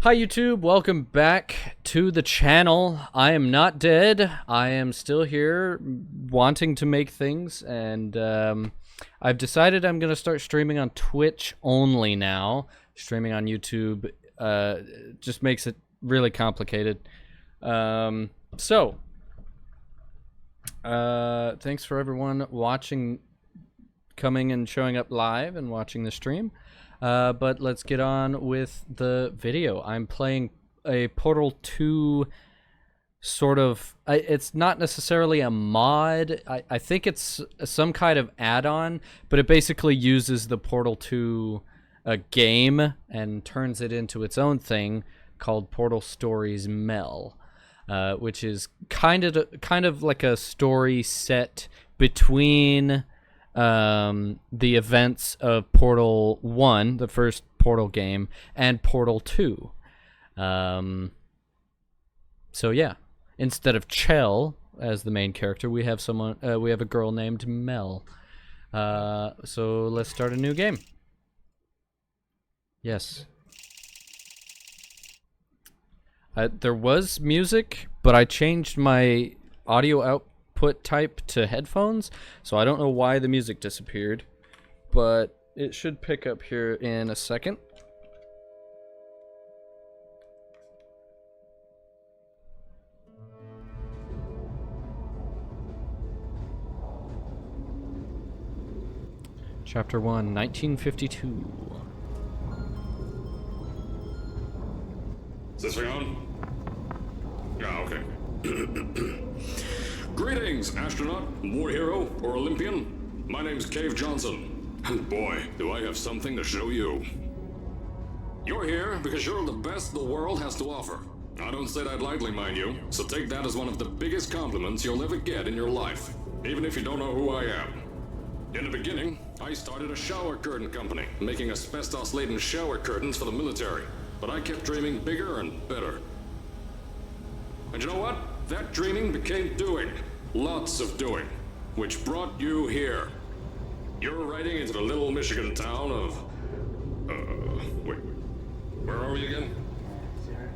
Hi YouTube, welcome back to the channel. I am not dead. I am still here wanting to make things, and I've decided I'm going to start streaming on Twitch only now. Streaming on YouTube just makes it really complicated. Thanks for everyone watching, coming and showing up live and watching the stream. But let's get on with the video. I'm playing a Portal 2 sort of... it's not necessarily a mod. I think it's some kind of add-on, but it basically uses the Portal 2 game and turns it into its own thing called Portal Stories Mel, which is kind of like a story set between... the events of Portal 1, the first Portal game, and Portal 2. So yeah, instead of Chell as the main character, we have we have a girl named Mel. So let's start a new game. Yes. There was music, but I changed my audio output type to headphones, so I don't know why the music disappeared, but it should pick up here in a second. Chapter 1, 1952. Is this thing on? Yeah, okay. Greetings, astronaut, war hero, or Olympian. My name's Cave Johnson, and boy, do I have something to show you. You're here because you're the best the world has to offer. I don't say that lightly, mind you, so take that as one of the biggest compliments you'll ever get in your life, even if you don't know who I am. In the beginning, I started a shower curtain company, making asbestos-laden shower curtains for the military, but I kept dreaming bigger and better. And you know what? That dreaming became doing. Lots of doing. Which brought you here. You're riding into the little Michigan town of... wait. Where are we again? Sir,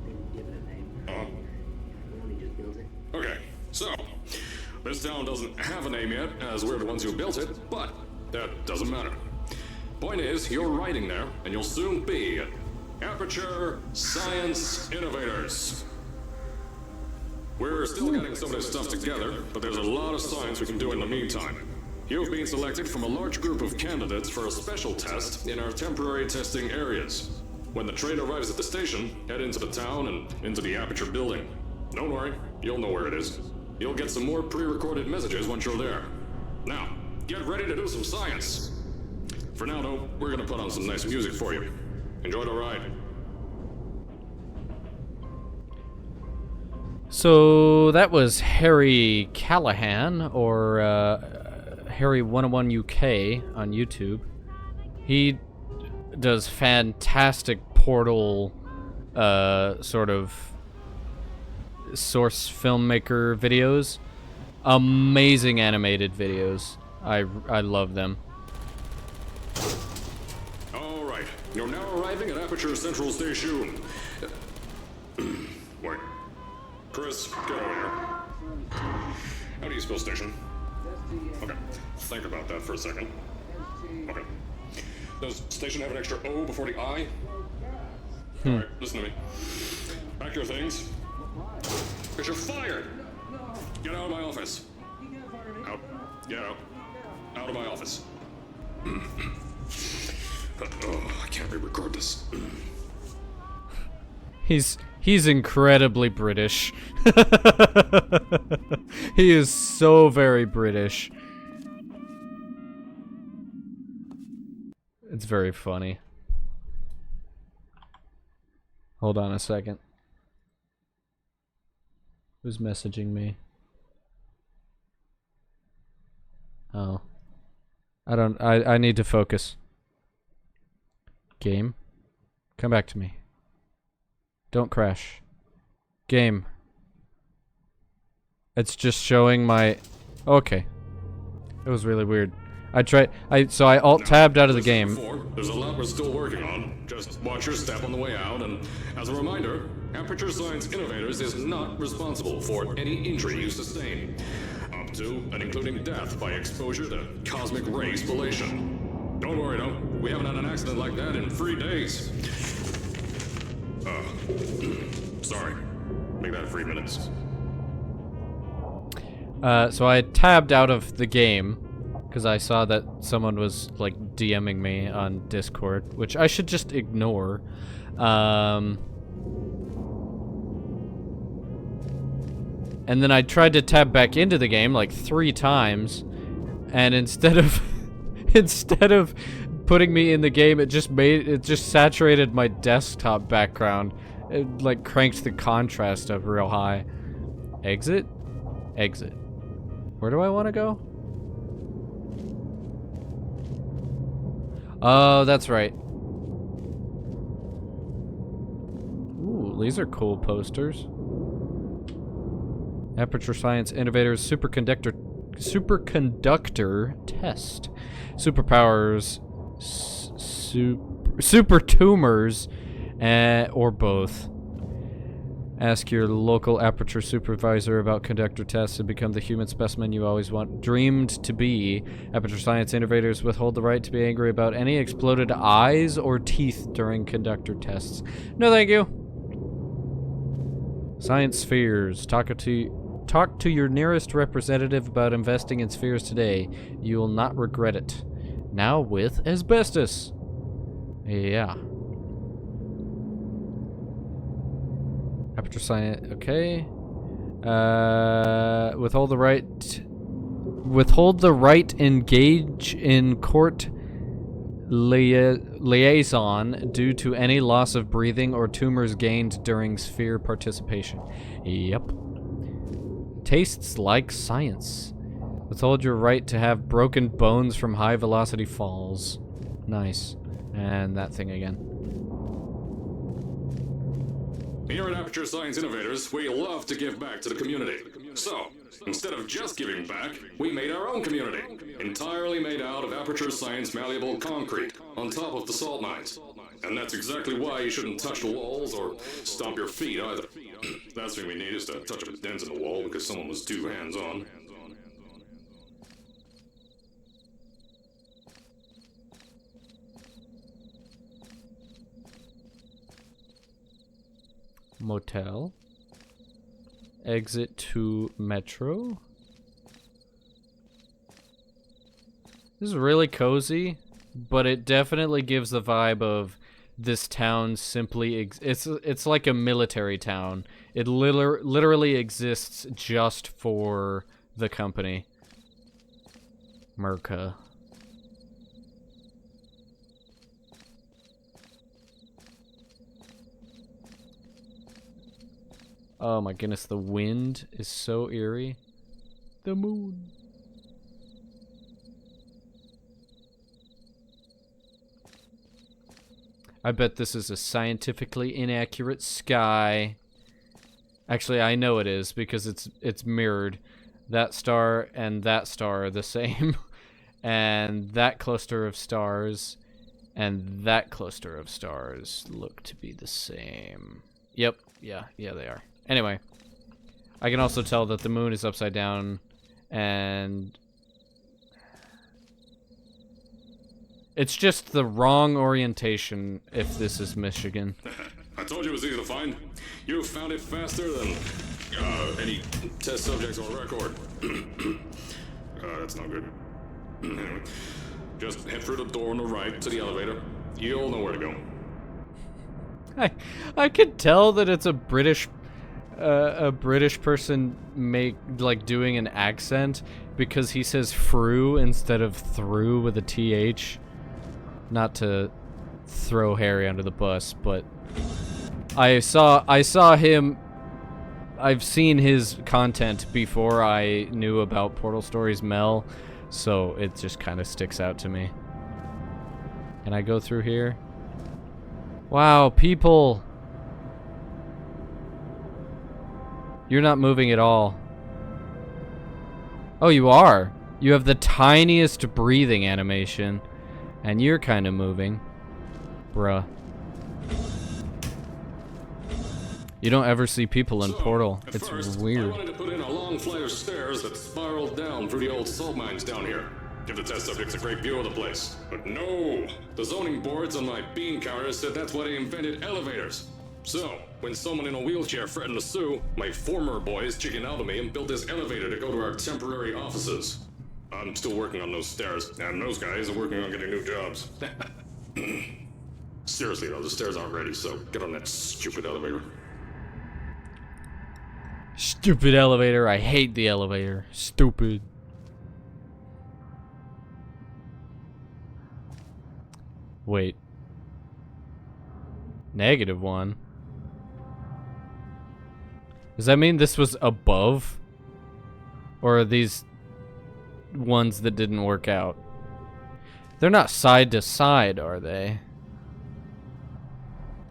didn't give it a name. We only just built it. Okay, so... this town doesn't have a name yet, as we're the ones who built it, but that doesn't matter. Point is, you're riding there, and you'll soon be at Aperture Science Innovators. We're still getting some of this stuff together, but there's a lot of science we can do in the meantime. You've been selected from a large group of candidates for a special test in our temporary testing areas. When the train arrives at the station, head into the town and into the Aperture building. Don't worry, you'll know where it is. You'll get some more pre-recorded messages once you're there. Now, get ready to do some science. For now, though, we're gonna put on some nice music for you. Enjoy the ride. So that was Harry Callahan, or Harry 101 UK on YouTube. He does fantastic Portal sort of source filmmaker videos. Amazing animated videos. I love them. All right, you're now arriving at Aperture Central Station. Wait. Chris, get over here. How do you spell station? Okay, think about that for a second. Okay. Does station have an extra O before the I? Alright, listen to me. Pack your things. Because you're fired! Get out of my office. Out. Get out. Out of my office. Oh, I can't re-record this. He's incredibly British. He is so very British. It's very funny. Hold on a second. Who's messaging me? Oh. I need to focus. Game? Come back to me. Don't crash. Game. It's just showing my... Okay. It was really weird. So I alt-tabbed out of the game. There's a lot we're still working on. Just watch your step on the way out, and as a reminder, Aperture Science Innovators is not responsible for any injury you sustain, up to and including death by exposure to cosmic ray spallation. Don't worry, though. We haven't had an accident like that in 3 days. Sorry. Make that 3 minutes. So I tabbed out of the game because I saw that someone was like DMing me on Discord, which I should just ignore. And then I tried to tab back into the game like 3 times, and instead of putting me in the game, it just saturated my desktop background. It like cranked the contrast up real high. Exit? Exit. Where do I want to go? Oh, that's right. Ooh, these are cool posters. Aperture Science Innovators Superconductor Test. Superpowers, super tumors, or both. Ask your local aperture supervisor about conductor tests and become the human specimen you always dreamed to be. Aperture Science Innovators withhold the right to be angry about any exploded eyes or teeth during conductor tests. No, thank you. Science spheres. Talk to your nearest representative about investing in spheres today. You will not regret it. Now with asbestos. Yeah. Aperture Science, okay. Withhold the right engage in court liaison due to any loss of breathing or tumors gained during sphere participation. Yep. Tastes like science. Withhold your right to have broken bones from high velocity falls. Nice. And that thing again. Here at Aperture Science Innovators, we love to give back to the community. So, instead of just giving back, we made our own community. Entirely made out of Aperture Science malleable concrete, on top of the salt mines. And that's exactly why you shouldn't touch the walls or stomp your feet either. Last thing we need is to touch up a dent in the wall because someone was too hands-on. Motel. Exit to metro. This is really cozy, but it definitely gives the vibe of this town simply it's like a military town. It literally exists just for the company. Merca. Oh my goodness, the wind is so eerie. The moon. I bet this is a scientifically inaccurate sky. Actually, I know it is because it's mirrored. That star and that star are the same. And that cluster of stars and that cluster of stars look to be the same. Yep, yeah, they are. Anyway, I can also tell that the moon is upside down, and it's just the wrong orientation if this is Michigan. I told you it was easy to find. You found it faster than any test subjects on record. That's not good. Anyway, just head through the door on the right to the elevator. You'll know where to go. I could tell that it's a British person doing an accent because he says "fru" instead of "through" with a TH. Not to throw Harry under the bus, but I saw him. I've seen his content before I knew about Portal Stories Mel, so it just kind of sticks out to me. Can I go through here? Wow, people! You're not moving at all. Oh, you are? You have the tiniest breathing animation, and you're kind of moving. Bruh. You don't ever see people in Portal. It's first, weird. I wanted to put in a long flight of stairs that spiraled down through the old salt mines down here. Give the test subjects a great view of the place. But no! The zoning boards on my bean counter said that's why they invented elevators. So, when someone in a wheelchair threatened to sue, my former boys chickened out of me and built this elevator to go to our temporary offices. I'm still working on those stairs, and those guys are working on getting new jobs. Seriously though, the stairs aren't ready, so get on that stupid elevator. Stupid elevator. I hate the elevator. Stupid. Wait. -1. Does that mean this was above? Or are these ones that didn't work out? They're not side to side, are they?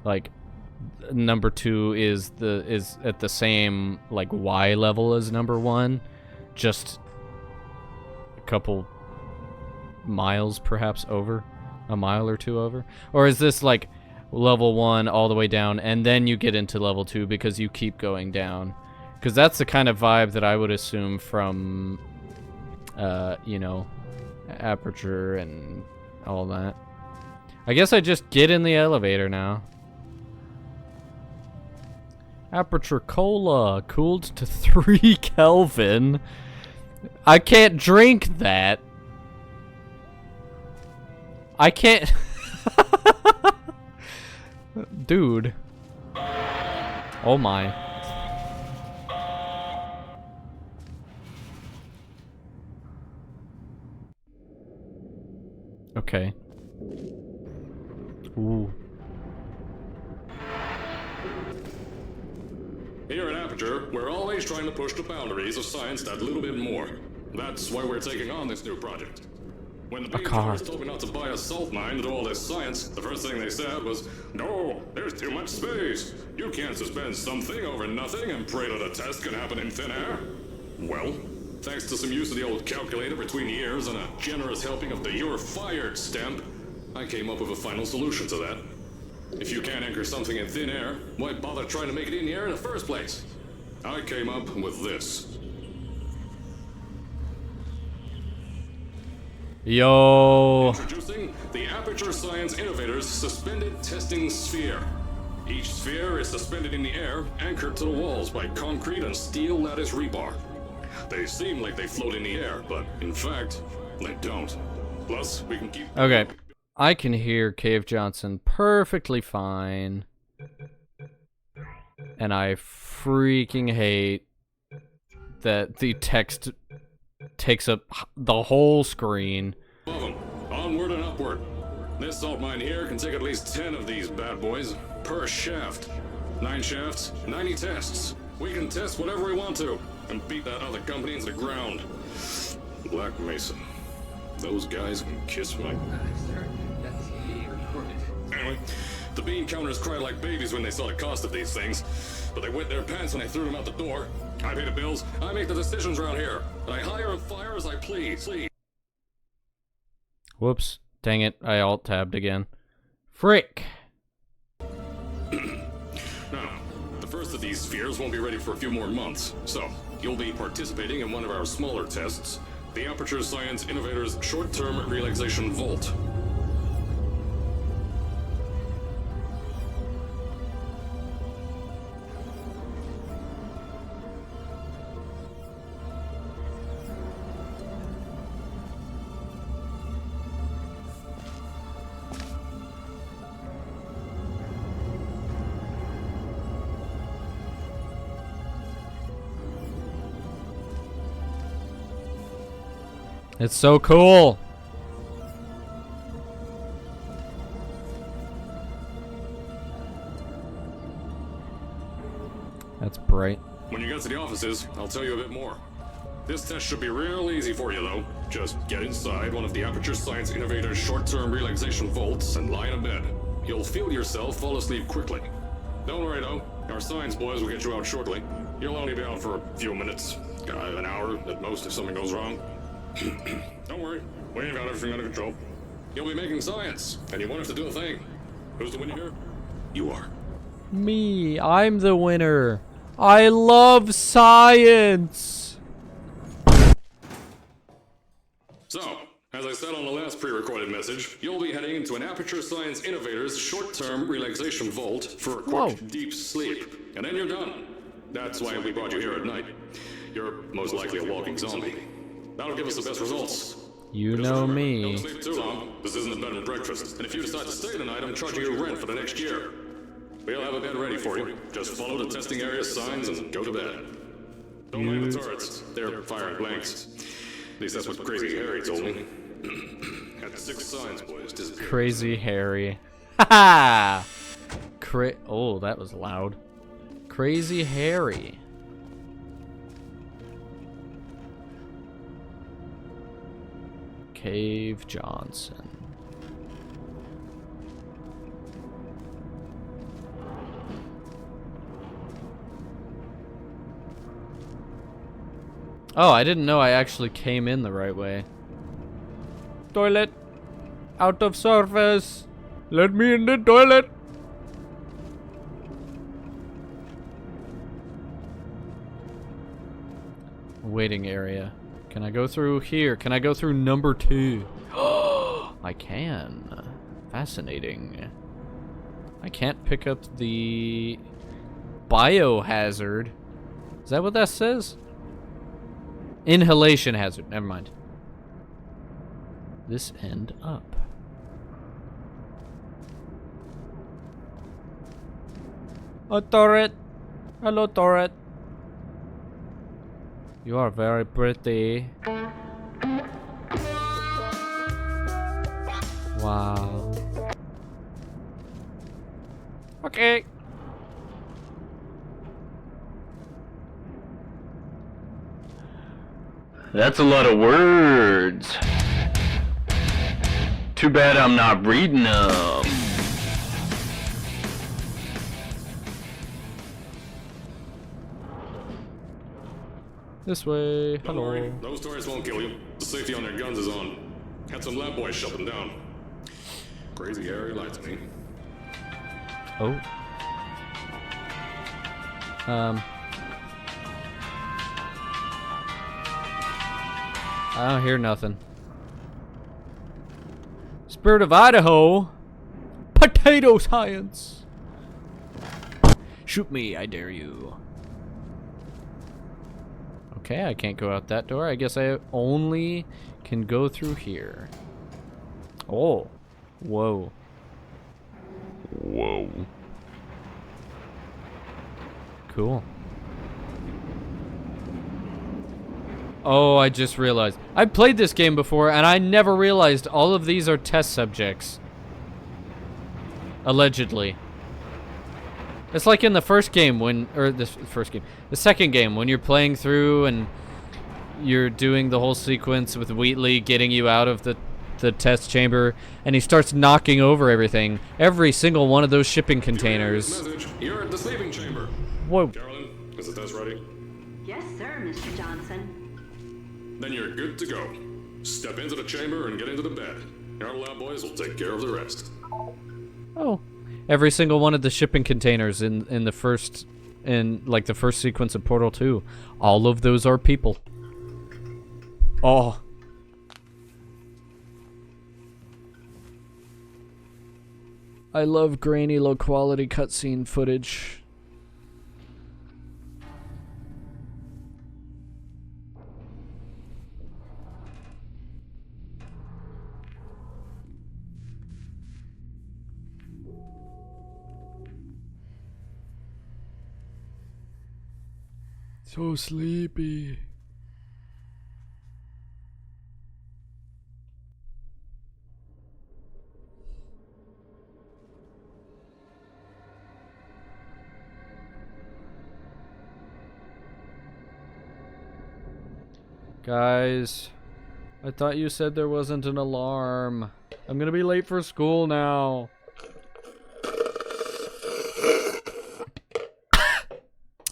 Like number 2 is at the same like Y level as number 1, just a couple miles perhaps over, a mile or 2 over? Or is this like level 1 all the way down and then you get into level 2 because you keep going down? Because that's the kind of vibe that I would assume from you know, Aperture and all that. I guess I just get in the elevator now. Aperture Cola, cooled to 3 Kelvin. I can't drink that. I can't. Dude. Oh my. Okay. Ooh. Here at Aperture, we're always trying to push the boundaries of science that little bit more. That's why we're taking on this new project. When the big car. told me not to buy a salt mine to do all this science, the first thing they said was, "No, there's too much space. You can't suspend something over nothing and pray that a test can happen in thin air." Well, thanks to some use of the old calculator between the ears and a generous helping of the "you're fired" stamp, I came up with a final solution to that. If you can't anchor something in thin air, why bother trying to make it in the air in the first place? I came up with this. Yo. Introducing the Aperture Science Innovators Suspended Testing Sphere. Each sphere is suspended in the air, anchored to the walls by concrete and steel lattice rebar. They seem like they float in the air, but in fact, they don't. Plus, we can keep... Okay. I can hear Cave Johnson perfectly fine. And I freaking hate that the text takes up the whole screen. Above them, onward and upward. This salt mine here can take at least 10 of these bad boys per shaft. 9 shafts, 90 tests. We can test whatever we want to and beat that other company into the ground. Black Mesa. Those guys can kiss my... Sir, that's being recorded. Anyway, the bean counters cried like babies when they saw the cost of these things. But they wet their pants when I threw them out the door. I pay the bills, I make the decisions around here. And I hire and fire as I please. Whoops. Dang it. I alt-tabbed again. Frick. Now, the first of these spheres won't be ready for a few more months. So, you'll be participating in one of our smaller tests. The Aperture Science Innovators Short-Term Relaxation Vault. It's so cool. That's bright. When you get to the offices, I'll tell you a bit more. This test should be real easy for you, though. Just get inside one of the Aperture Science Innovators short-term relaxation vaults and lie in a bed. You'll feel yourself fall asleep quickly. Don't worry, though. Our science boys will get you out shortly. You'll only be out for a few minutes. An hour at most if something goes wrong. Don't worry, we've got everything under control. You'll be making science, and you want us to do a thing. Who's the winner here? You are. Me, I'm the winner. I love science. So, as I said on the last pre-recorded message, you'll be heading into an Aperture Science Innovators short-term relaxation vault for a quick, deep sleep. And then you're done. That's why we brought you here at night. You're most likely a walking zombie. That'll give us the best results. You But know remember, me. Don't sleep too long. This isn't a bed and breakfast. And if you decide to stay tonight, I'm charging you rent for the next year. We'll have a bed ready for you. Just follow the testing area signs and go to bed. Don't mind the turrets. They're firing blanks. At least that's what Crazy Harry told me. Had 6 signs, boys. Disappeared. Crazy Harry. Ha ha! Oh, that was loud. Crazy Harry. Cave Johnson. Oh, I didn't know I actually came in the right way. Toilet. Out of service. Let me in the toilet. Waiting area. Can I go through here? Can I go through number 2? I can. Fascinating. I can't pick up the biohazard. Is that what that says? Inhalation hazard. Never mind. This end up. A turret. Hello, turret. You are very pretty. Wow. Okay. That's a lot of words. Too bad I'm not reading them. This way. Don't Hello. worry, those turrets won't kill you. The safety on their guns is on. Had some lab boys shut them down. Crazy Harry lied to me. Oh. I don't hear nothing. Spirit of Idaho. Potato science. Shoot me, I dare you. Okay, I can't go out that door. I guess I only can go through here. Oh. Whoa. Whoa. Cool. Oh, I just realized. I played this game before, and I never realized all of these are test subjects. Allegedly. It's like in the first game when, the second game when you're playing through and you're doing the whole sequence with Wheatley getting you out of the test chamber, and he starts knocking over everything. Every single one of those shipping containers. Message. You're at the sleeping chamber. Whoa. Carolyn, is the test ready? Yes, sir, Mr. Johnson. Then you're good to go. Step into the chamber and get into the bed. Our lab boys will take care of the rest. Oh. Every single one of the shipping containers in the first sequence of Portal 2. All of those are people. Oh. I love grainy, low quality cutscene footage. So sleepy. Guys, I thought you said there wasn't an alarm. I'm gonna be late for school now.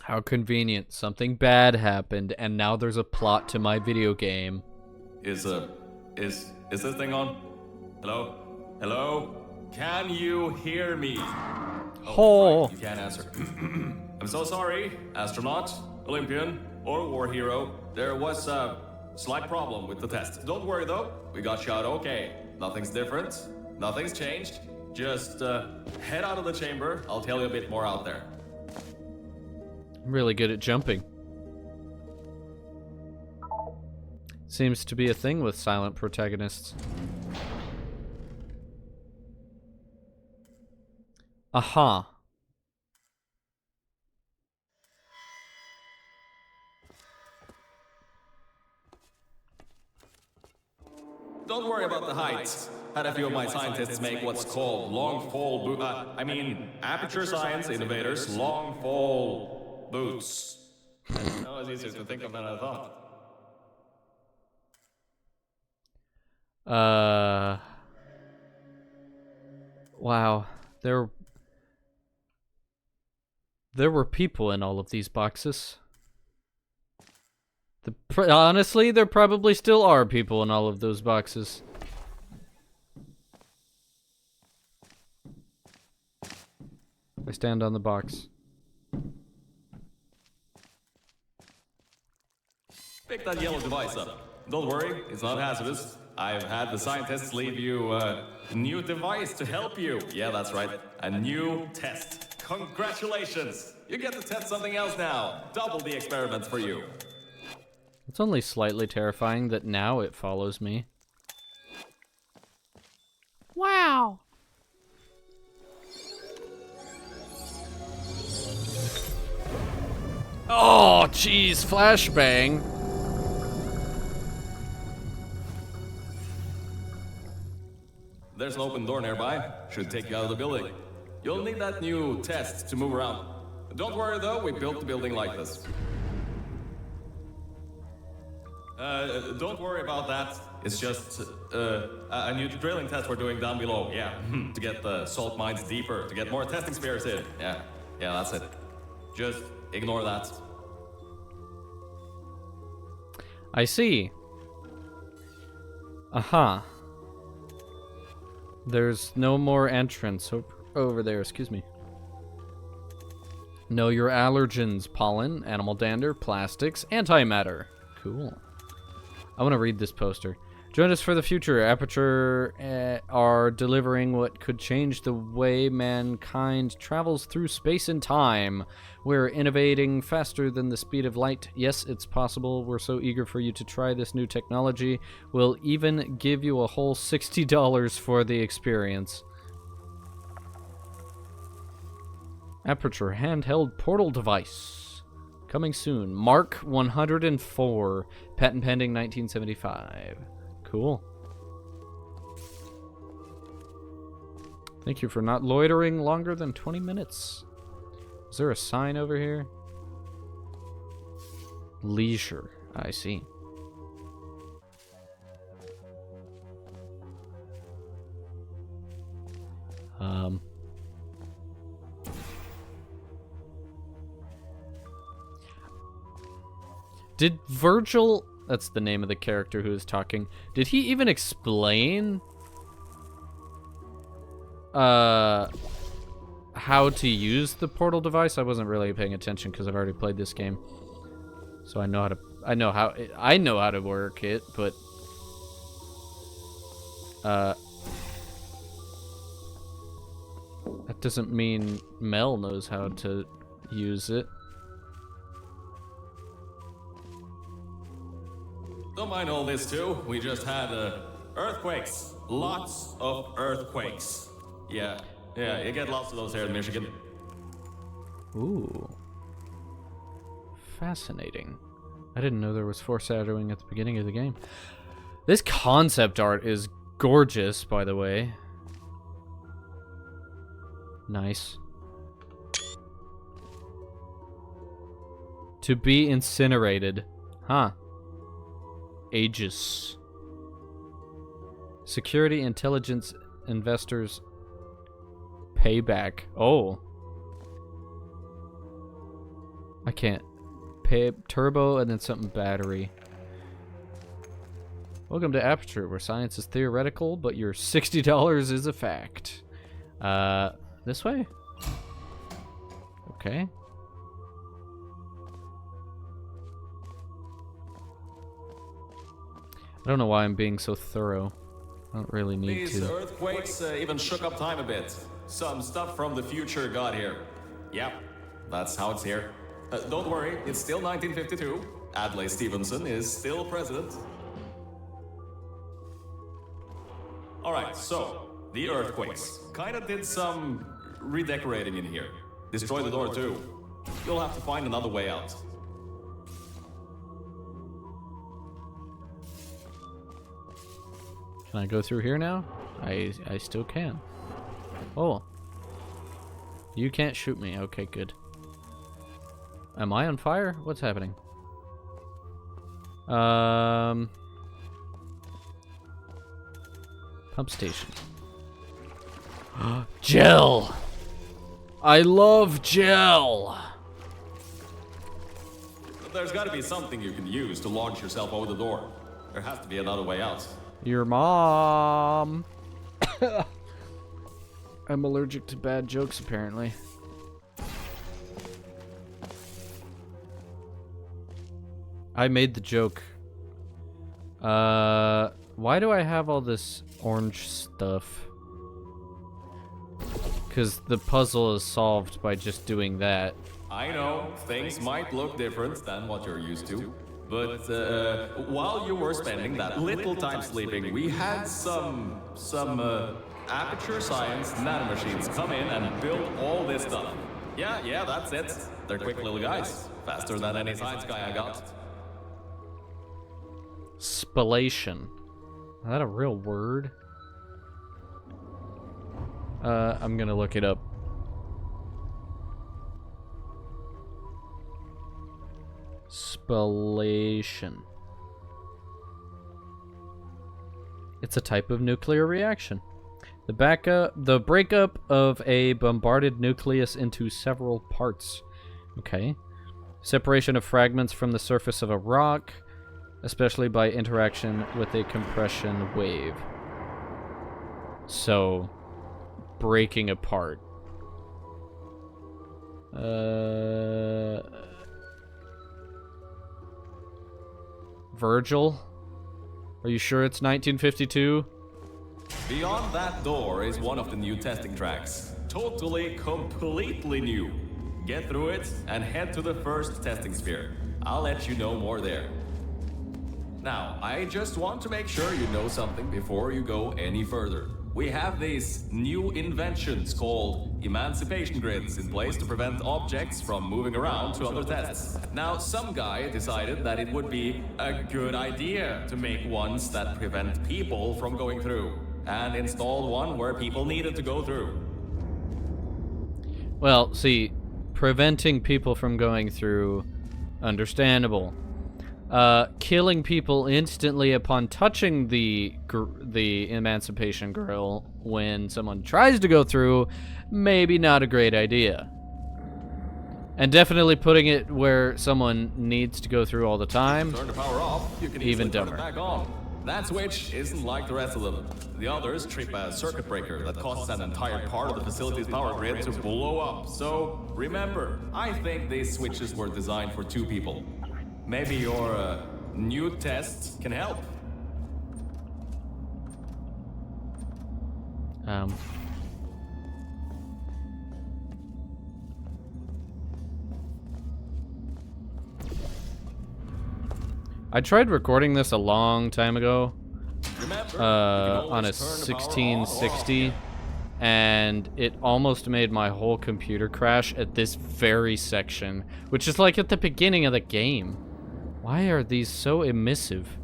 How convenient. Something bad happened, and now there's a plot to my video game. Is this thing on? Hello? Hello? Can you hear me? Oh. Right, you can't answer. I'm so sorry, astronaut, Olympian, or war hero. There was a slight problem with the test. Don't worry though, we got shot okay. Nothing's different, nothing's changed. Just head out of the chamber, I'll tell you a bit more out there. I'm really good at jumping. Seems to be a thing with silent protagonists. Aha. Don't worry about the heights. Had a few of my scientists make what's called long fall aperture science innovators long fall boots. That was easier to think of than I thought. Wow. There were people in all of these boxes. Honestly, there probably still are people in all of those boxes. I stand on the box. Pick that yellow device up. Don't worry, it's not hazardous. I've had the scientists leave you a new device to help you. Yeah, that's right. A new test. Congratulations! You get to test something else now. Double the experiments for you. It's only slightly terrifying that now it follows me. Wow! Oh, jeez, flashbang. There's an open door nearby. Should take you out of the building. You'll need that new test to move around. Don't worry though, we built the building like this. Don't worry about that. It's just a new drilling test we're doing down below. Yeah, to get the salt mines deeper, to get more testing spares in. Yeah, that's it. Just ignore that. I see. Aha. There's no more entrance over there, excuse me. Know your allergens: pollen, animal dander, plastics, antimatter. Cool. I want to read this poster. Join us for the future. Aperture are delivering what could change the way mankind travels through space and time. We're innovating faster than the speed of light. Yes, it's possible. We're so eager for you to try this new technology. We'll even give you a whole $60 for the experience. Aperture handheld portal device. Coming soon. Mark 104. Patent pending 1975. Cool. Thank you for not loitering longer than 20 minutes. Is there a sign over here? Leisure. I see. Did Virgil... That's the name of the character who is talking. Did he even explain how to use the portal device? I wasn't really paying attention because I've already played this game, so I know how to work it, but that doesn't mean Mel knows how to use it. Don't mind all this too. We just had earthquakes. Lots of earthquakes. Yeah, you get lots of those here in Michigan. Ooh. Fascinating. I didn't know there was foreshadowing at the beginning of the game. This concept art is gorgeous, by the way. Nice. To be incinerated. Huh. Aegis. Security intelligence investors payback. Oh. I can't. Pay turbo and then something battery. Welcome to Aperture, where science is theoretical, but your $60 is a fact. This way? Okay. I don't know why I'm being so thorough. I don't really need These to. earthquakes even shook up time a bit. Some stuff from the future got here. Yep, that's how it's here. Don't worry, it's still 1952. Adlai Stevenson is still president. Alright, so, the earthquakes. Kinda did some redecorating in here. Destroy the door too. You'll have to find another way out. Can I go through here now? I still can. Oh. You can't shoot me. Okay, good. Am I on fire? What's happening? Pump station. Gel! I love gel! There's gotta be something you can use to launch yourself over the door. There has to be another way out. Your mom! I'm allergic to bad jokes, apparently. I made the joke. Why do I have all this orange stuff? Because the puzzle is solved by just doing that. I know, things might look different than what you're used to. But while you were spending that little time sleeping, we had some Aperture Science nanomachines come in and build all this stuff. Yeah, that's it. They're quick little guys. Faster than any science guy I got. Spallation. Is that a real word? I'm gonna look it up. Spallation. It's a type of nuclear reaction. The breakup of a bombarded nucleus into several parts. Okay. Separation of fragments from the surface of a rock, especially by interaction with a compression wave. So, breaking apart. Virgil? Are you sure it's 1952? Beyond that door is one of the new testing tracks. Totally, completely new. Get through it and head to the first testing sphere. I'll let you know more there. Now, I just want to make sure you know something before you go any further. We have these new inventions called emancipation grids in place to prevent objects from moving around to other tests. Now, some guy decided that it would be a good idea to make ones that prevent people from going through, and installed one where people needed to go through. Well, see, preventing people from going through, understandable. Killing people instantly upon touching the emancipation grill when someone tries to go through, maybe not a great idea. And definitely putting it where someone needs to go through all the time, Turn the power off, you can even easily turn dumber. it back on. That switch isn't like the rest of them. The others trip a circuit breaker that causes an entire part of the facility's power grid to blow up. So, remember, I think these switches were designed for 2 people. Maybe your new test can help. I tried recording this a long time ago Remember, you can on a always turn the power on or off. 1660, and it almost made my whole computer crash at this very section, which is like at the beginning of the game. Why are these so emissive?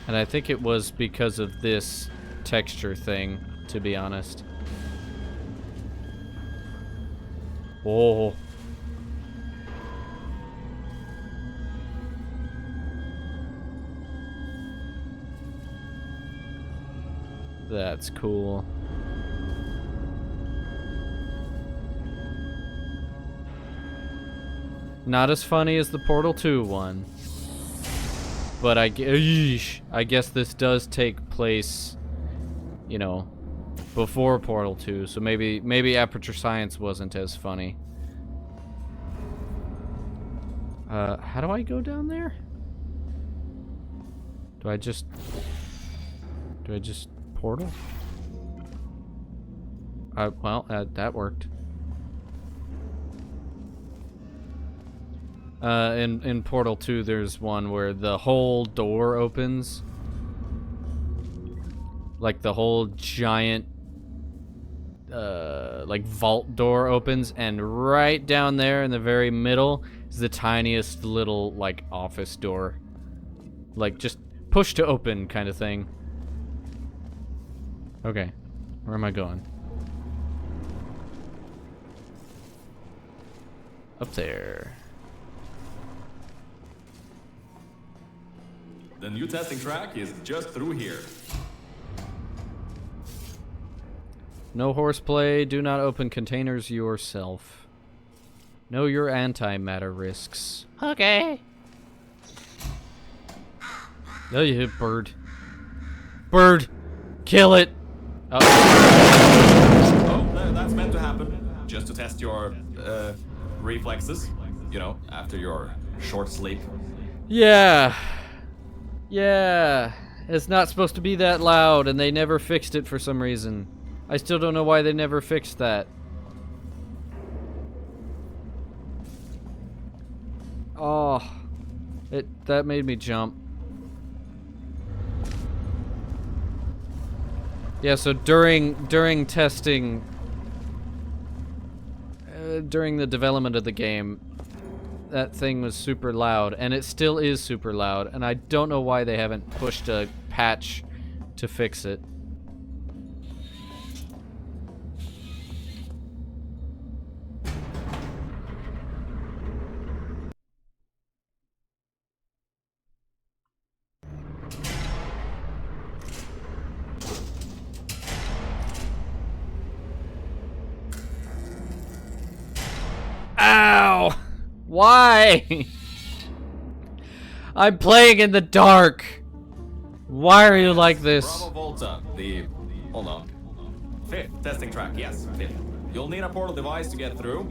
And I think it was because of this texture thing, to be honest. Oh. That's cool. Not as funny as the Portal 2 one. But I guess this does take place, you know, before Portal 2, so maybe Aperture Science wasn't as funny. How do I go down there? Do I just portal? Well, that worked. In Portal 2, there's one where the whole door opens. Like the whole giant, like vault door opens, and right down there in the very middle is the tiniest little, like, office door. Like, just push to open kind of thing. Okay, where am I going? Up there. The new testing track is just through here. No horseplay. Do not open containers yourself. Know your antimatter risks. Okay. Oh, you hit bird. Bird! Kill it! Oh, that's meant to happen. Just to test your reflexes. You know, after your short sleep. Yeah. Yeah. It's not supposed to be that loud, and they never fixed it for some reason. I still don't know why they never fixed that. Oh. That made me jump. Yeah, so during testing, during the development of the game, that thing was super loud, and it still is super loud, and I don't know why they haven't pushed a patch to fix it. Ow! Why? I'm playing in the dark. Why are you like this? Bravo Volta, hold on. Fifth testing track, yes, fifth. You'll need a portal device to get through.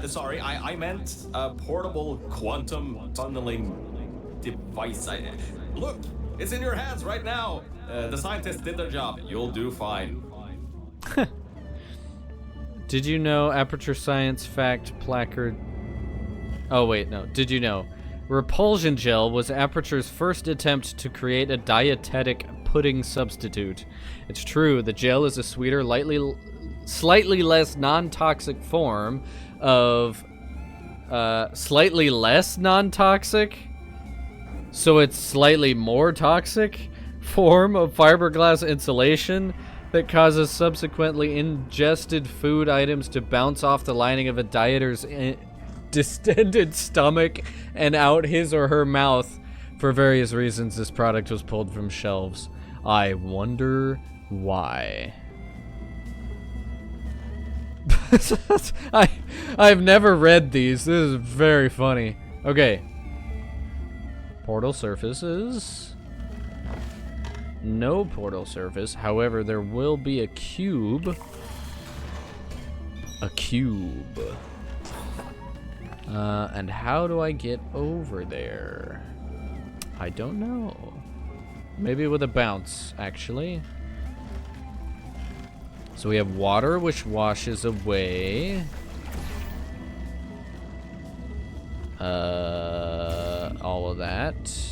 Sorry, I meant a portable quantum tunneling device. Look, it's in your hands right now. The scientists did their job. You'll do fine. Did you know Aperture Science fact placard? Oh wait, no. Did you know repulsion gel was Aperture's first attempt to create a dietetic pudding substitute? It's true, the gel is a sweeter, slightly less non-toxic form of slightly less non-toxic, so it's slightly more toxic form of fiberglass insulation that causes subsequently ingested food items to bounce off the lining of a dieter's distended stomach and out his or her mouth. For various reasons, this product was pulled from shelves. I wonder why. I've never read these. This is very funny. Okay. Portal surfaces. No portal surface. However, there will be a cube. A cube. And how do I get over there? I don't know. Maybe with a bounce, actually. So we have water, which washes away. All of that.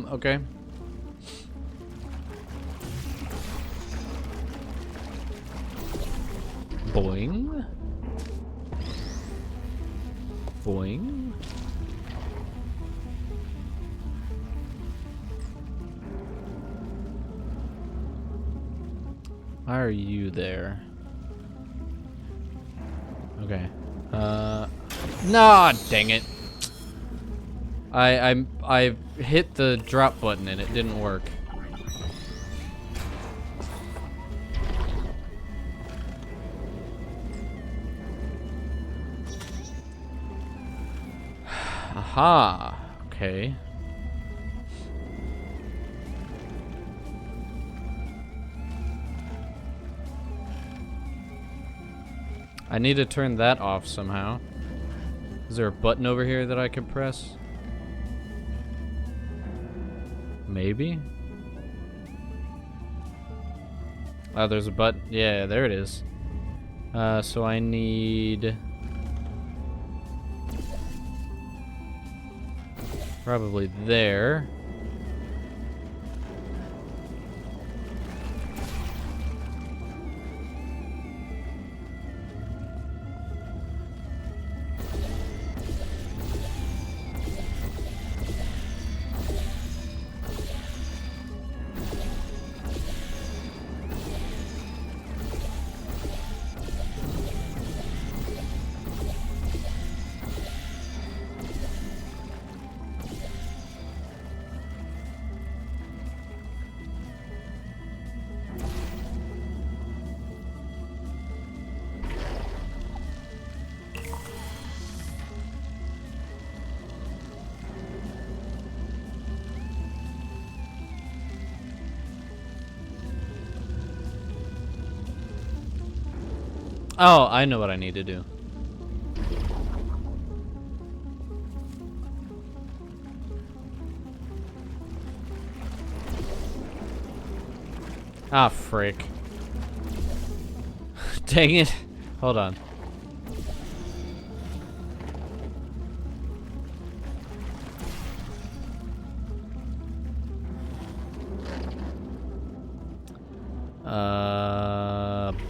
Okay. Boing. Boing. Why are you there? Okay. Nah, dang it. I hit the drop button and it didn't work. Aha. Okay. I need to turn that off somehow. Is there a button over here that I can press? Maybe? Oh, there's a button. Yeah, there it is. So I need... probably there. Oh, I know what I need to do. Ah, frick. Dang it. Hold on.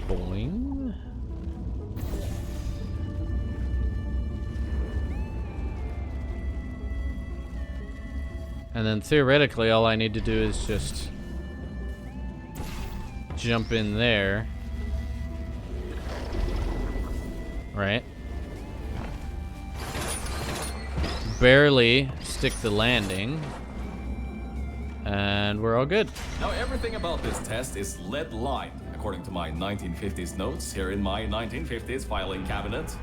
Boing. And then theoretically, all I need to do is just jump in there. Right. Barely stick the landing. And we're all good. Now everything about this test is lead lined, according to my 1950s notes here in my 1950s filing cabinet.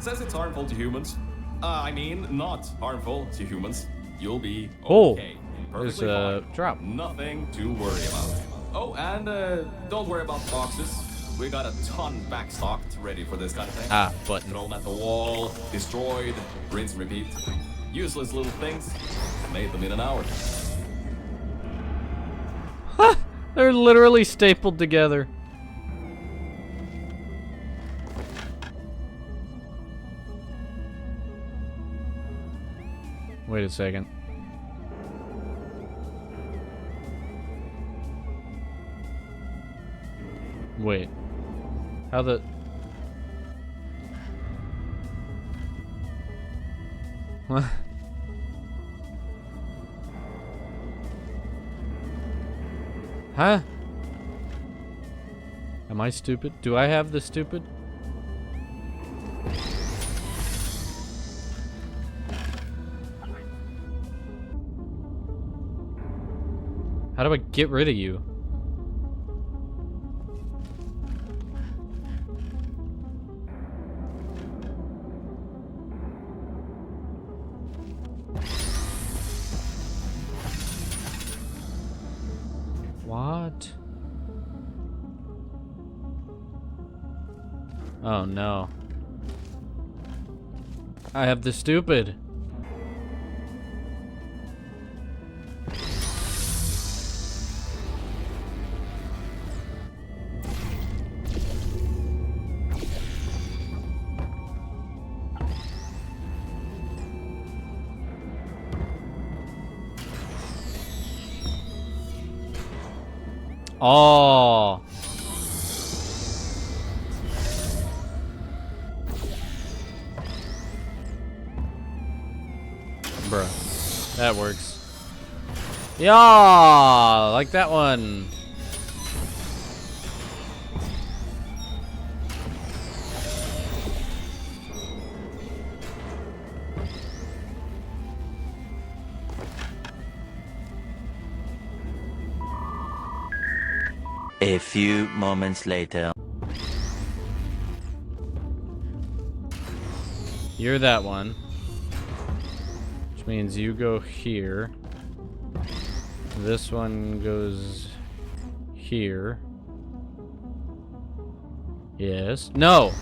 Says it's harmful to humans. I mean, not harmful to humans. You'll be okay. There's a drop. Nothing to worry about. Oh, and don't worry about boxes. We got a ton backstocked, ready for this kind of thing. Ah, button. Thrown at the wall, destroyed, rinse and repeat. Useless little things. Made them in an hour. They're literally stapled together. Wait a second. Wait. How the... What? Huh? Am I stupid? Do I have the stupid? How do I get rid of you? What? Oh no. I have the stupid. Oh. Bruh. That works. Yeah, like that one. A few moments later. You're that one. Which means you go here. This one goes here. Yes. No!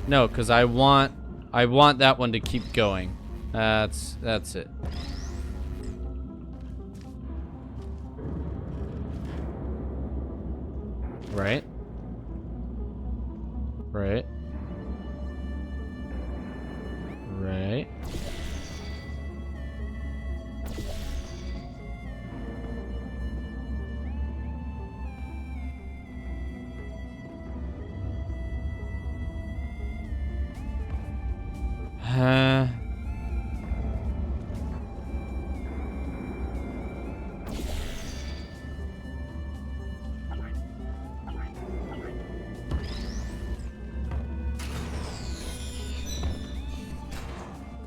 No, because I want that one to keep going. That's it. Right? Right. Right.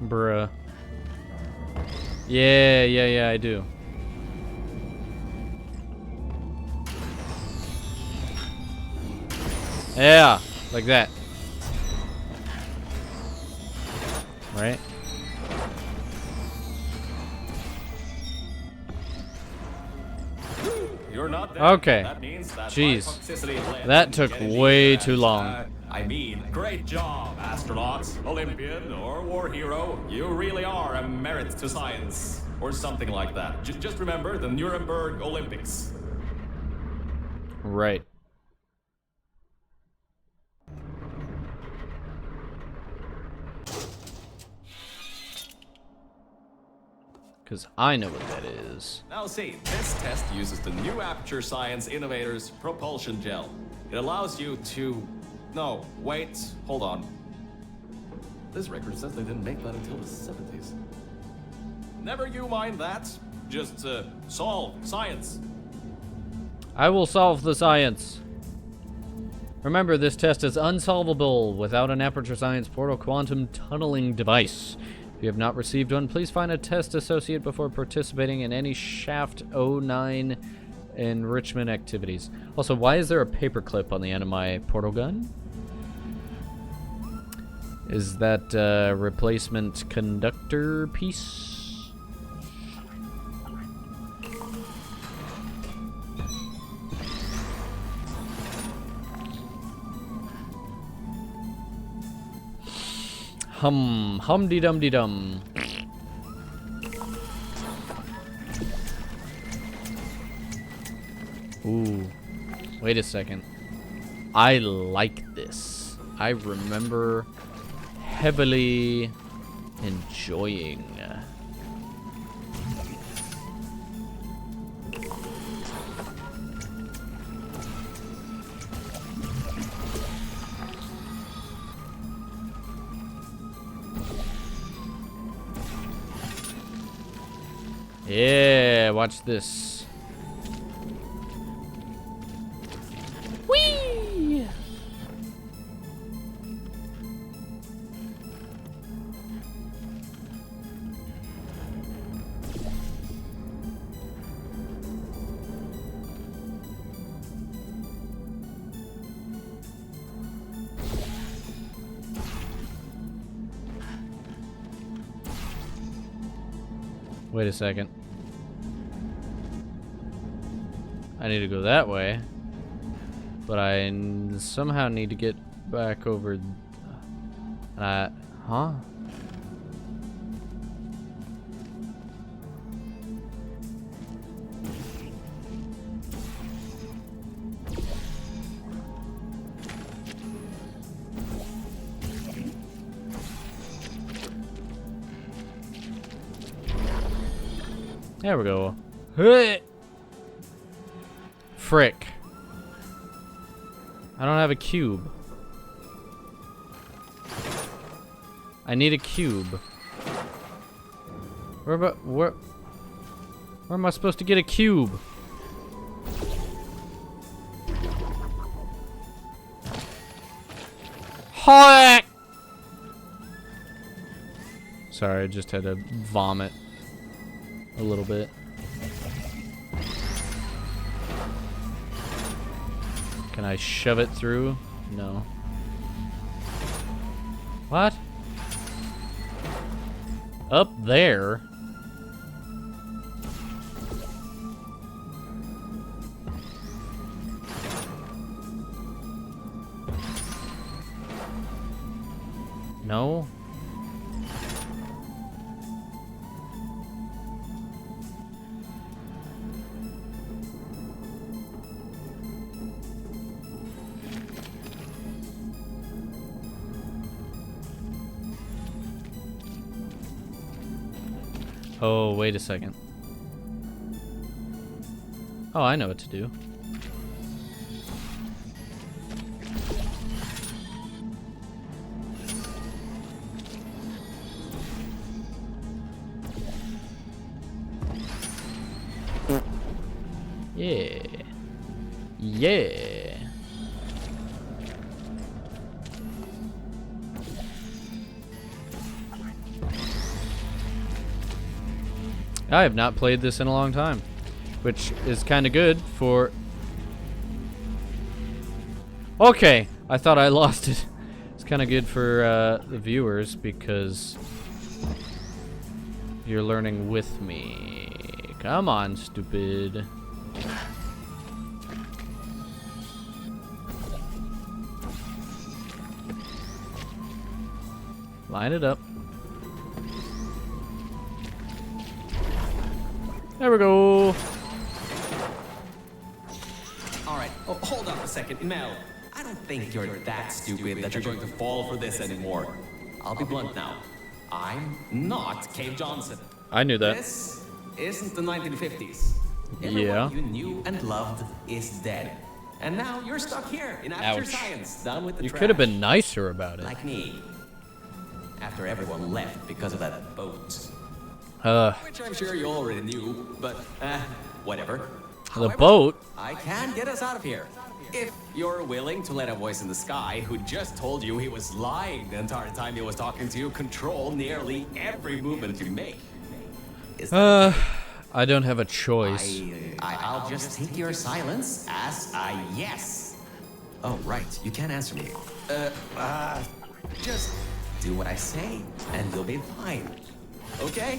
Bruh. Yeah, I do. Yeah, like that. Right? You're not there. Okay. That means that Jeez. high toxicity blend That and took energy way and, too long. I mean, great job, astronaut, Olympian, or war hero. You really are a merit to science. Or something like that. Just remember the Nuremberg Olympics. Right. Because I know what that is. Now see, this test uses the new Aperture Science Innovators Propulsion Gel. It allows you to... No, wait, hold on. This record says they didn't make that until the 70s. Never you mind that. Just, solve science. I will solve the science. Remember, this test is unsolvable without an Aperture Science Portal Quantum Tunneling device. If you have not received one, please find a test associate before participating in any Shaft 09 enrichment activities. Also, why is there a paperclip on the end of my portal gun? Is that a replacement conductor piece? Hum-de-dum-de-dum. Ooh, wait a second. I like this. I remember heavily enjoying. Yeah, watch this. Whee! Wait a second. I need to go that way, but I somehow need to get back over. Huh? There we go. Hey! Frick. I don't have a cube. I need a cube. Where am I supposed to get a cube? Heck! Sorry, I just had to vomit a little bit. Can I shove it through? No. What? Up there? No? Oh, wait a second. Oh, I know what to do. Yeah. Yeah. I have not played this in a long time, which is kind of good for... Okay, I thought I lost it. It's kind of good for the viewers because you're learning with me. Come on, stupid. Line it up. There we go. Alright, hold on a second. Mel, I don't think you're that stupid that you're going to fall for this anymore. I'll be blunt now. I'm not Cave Johnson. I knew that. This isn't the 1950s. Everyone you knew and loved is dead. And now you're stuck here in after science, done with the You trash. could have been nicer about it. Like me. After everyone left because of that boat. Which I'm sure you already knew, but whatever. The boat? I can get us out of here. If you're willing to let a voice in the sky who just told you he was lying the entire time he was talking to you control nearly every movement you make. Is that I don't have a choice. I'll just take your silence as a yes. Oh, right. You can't answer me. Just do what I say, and you'll be fine. Okay?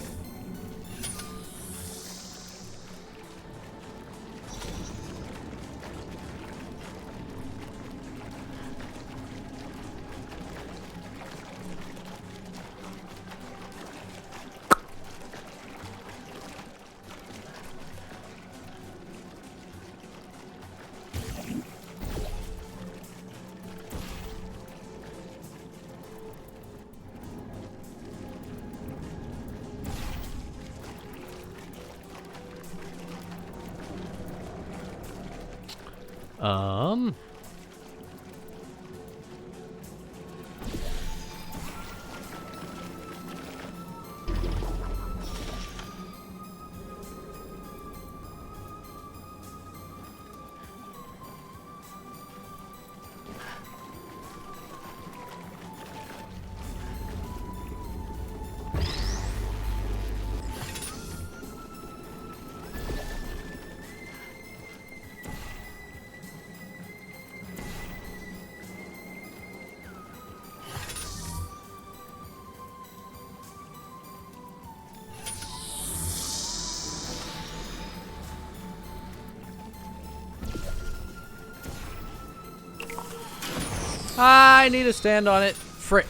I need to stand on it. Frick.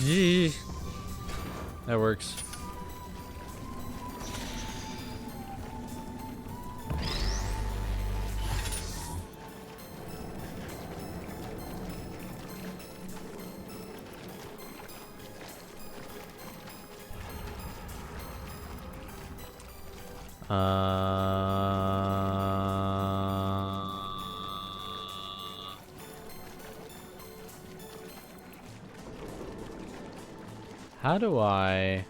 Gee. That works. How do I...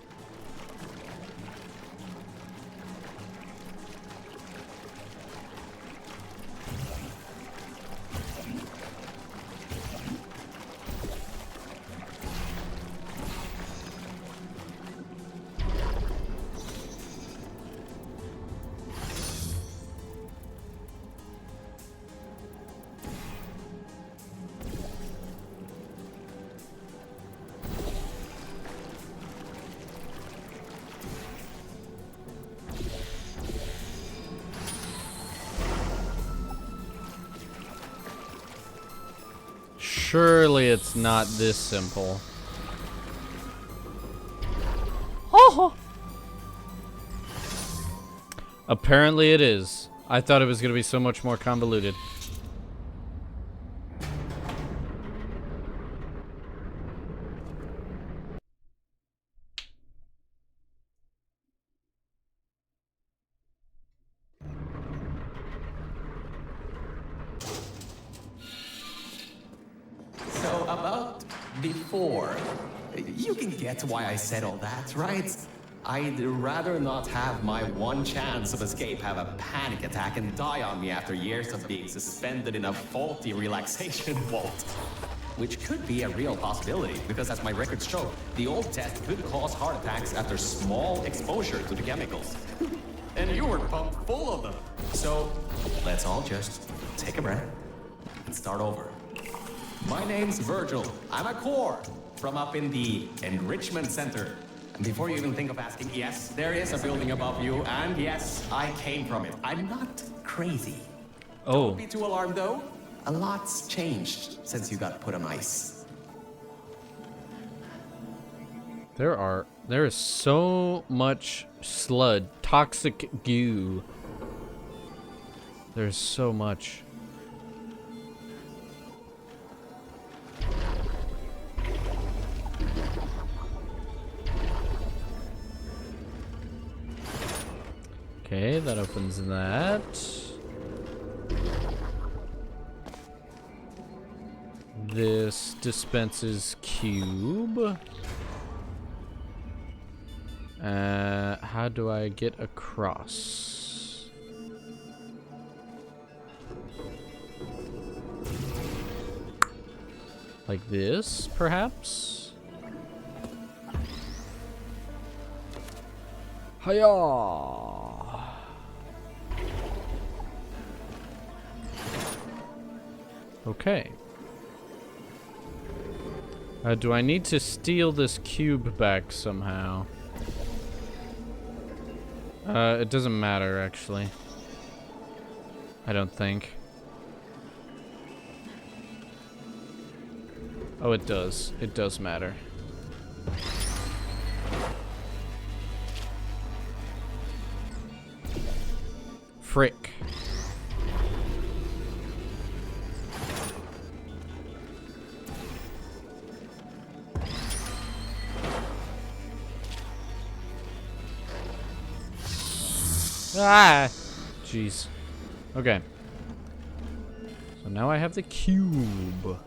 Surely it's not this simple. Oh! Apparently it is. I thought it was going to be so much more convoluted. So about before, you can get why I said all that, right? I'd rather not have my one chance of escape have a panic attack and die on me after years of being suspended in a faulty relaxation vault. Which could be a real possibility, because as my records show, the old test could cause heart attacks after small exposure to the chemicals. And you were pumped full of them. So, let's all just take a breath and start over. My name's Virgil. I'm a core from up in the Enrichment Center. And before you even think of asking, yes, there is a building above you, and yes, I came from it. I'm not crazy. Oh. Don't be too alarmed, though. A lot's changed since you got put on ice. There is so much slud, toxic goo. There's so much. Okay, that opens that. This dispenses cube. How do I get across? Like this, perhaps? Hiya! Okay. Do I need to steal this cube back somehow? It doesn't matter, actually. I don't think. Oh, it does. It does matter. Frick. Ah! Jeez. Okay. So now I have the cube.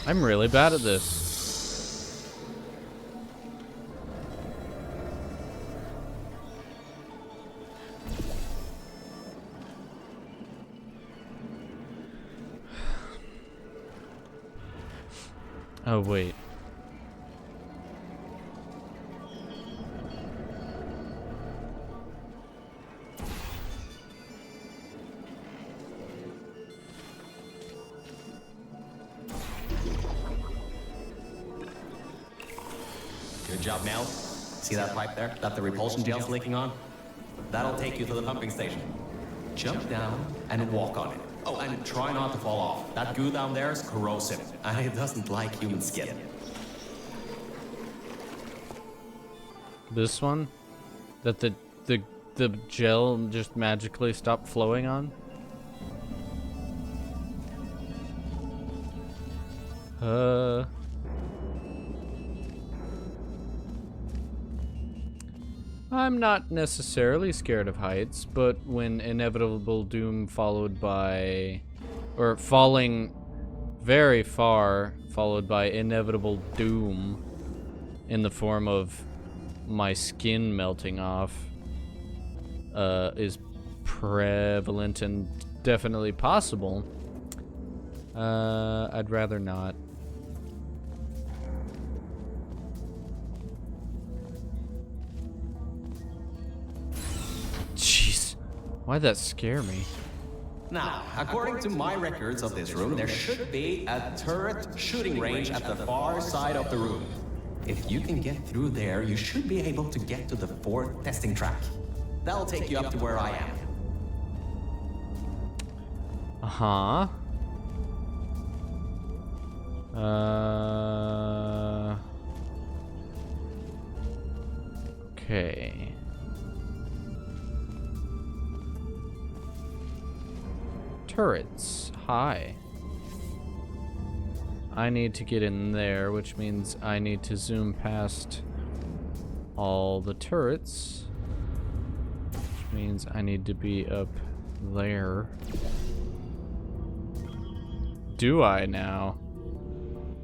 I'm really bad at this. Oh, wait. Good job, Mel. See that pipe there that the repulsion gel's leaking on? That'll take you to the pumping station. Jump down and walk on it. Oh, and try not to fall off. That goo down there is corrosive, and it doesn't like human skin. This one? That the gel just magically stopped flowing on? I'm not necessarily scared of heights, but when inevitable doom followed by or falling very far, followed by inevitable doom in the form of my skin melting off, is prevalent and definitely possible. I'd rather not. Jeez, why'd that scare me? Now, according to my records of this room, there should be a turret shooting range at the far side of the room. If you can get through there, you should be able to get to the 4th testing track. That'll take you up to where I am. Uh-huh. Okay. Turrets. Hi. I need to get in there, which means I need to zoom past all the turrets. Which means I need to be up there. Do I now?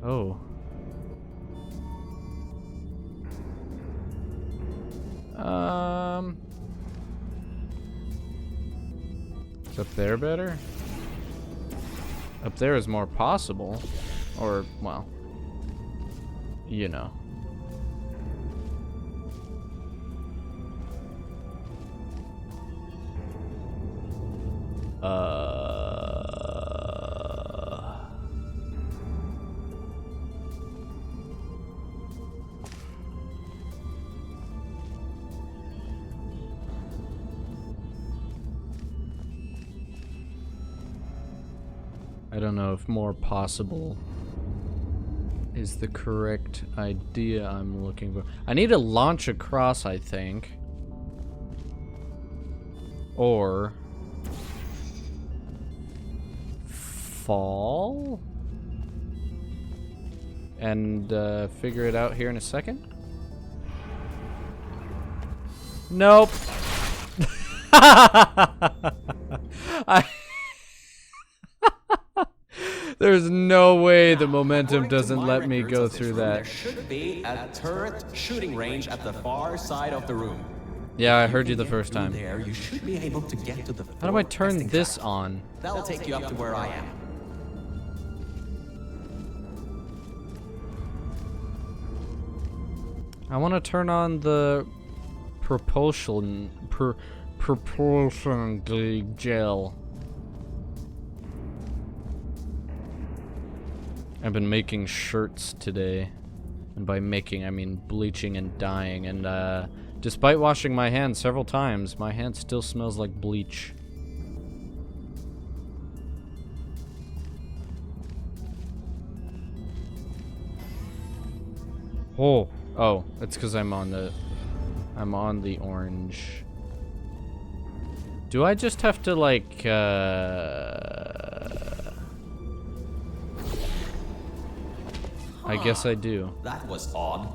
Oh. Is up there better? Up there is more possible. Or, well, you know. I don't know if more possible is the correct idea I'm looking for. I need to launch across, I think. Or fall? And figure it out here in a second? Nope. There's no way the momentum doesn't let me go through that. There should be a turret shooting range at the far side of the room. Yeah, I heard you the first time. There, you should be able to get to the How do I turn this on? That'll take you up to where I am. I want to turn on the propulsion gel. I've been making shirts today, and by making I mean bleaching and dyeing, and despite washing my hands several times, my hand still smells like bleach. Oh, it's because I'm on the orange. Do I just have to like I guess I do. That was odd.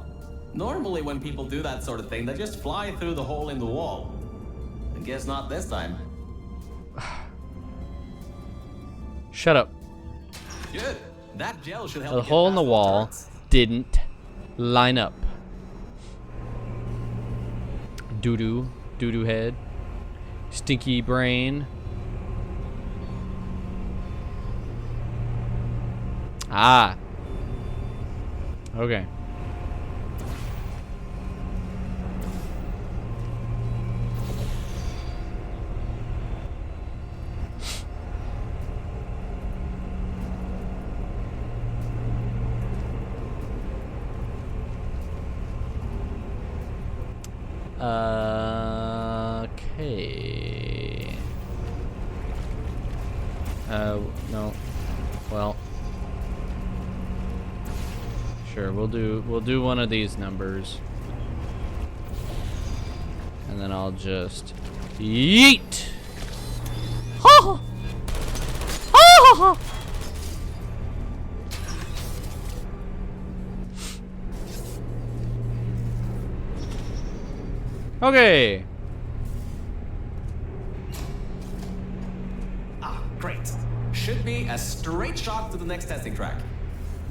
Normally when people do that sort of thing, they just fly through the hole in the wall. I guess not this time. Shut up. Good. That gel should help. The hole in the wall didn't line up. Doo-doo. Doo-doo head. Stinky brain. Ah. Okay. Okay. No. Well. Sure, we'll do one of these numbers. And then I'll just yeet. Ha! Ha! Okay. Ah, great. should be a straight shot to the next testing track.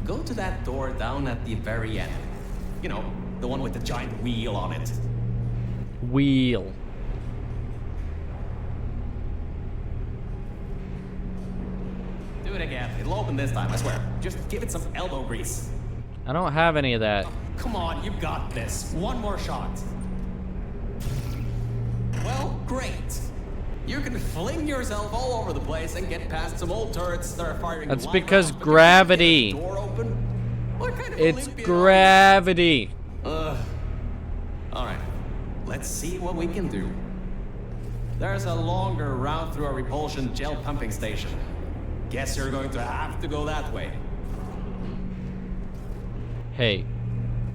Go to that door down at the very end. You know, the one with the giant wheel on it. Wheel. Do it again. It'll open this time, I swear. Just give it some elbow grease. I don't have any of that. Come on, you got this. One more shot. Well, great. You can fling yourself all over the place and get past some old turrets that are firing. That's live because rounds, but gravity. you can't get the door open? What kind of It's Olympian gravity. All right, let's see what we can do. There's a longer route through a repulsion gel pumping station. Guess you're going to have to go that way. Hey,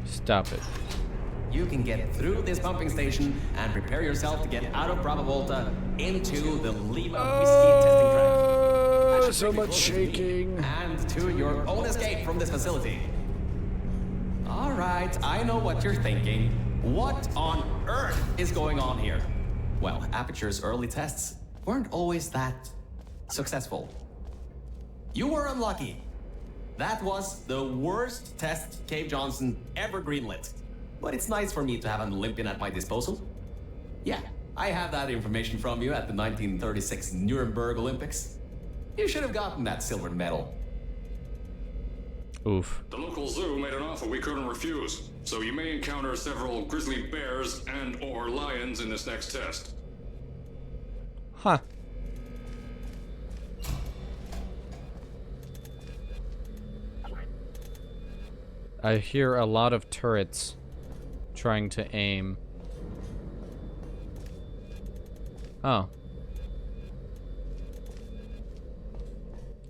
stop it. You can get through this pumping station and prepare yourself to get out of Bravo Volta into the Lima Whiskey testing track. That should So bring you much closer to me shaking. and to your own escape from this facility. All right, I know what you're thinking. What on earth is going on here? Well, Aperture's early tests weren't always that successful. You were unlucky. That was the worst test Cave Johnson ever greenlit. But it's nice for me to have an Olympian at my disposal. Yeah, I have that information from you at the 1936 Nuremberg Olympics. You should have gotten that silver medal. Oof. The local zoo made an offer we couldn't refuse, so you may encounter several grizzly bears and/or lions in this next test. Huh. I hear a lot of turrets trying to aim. Oh.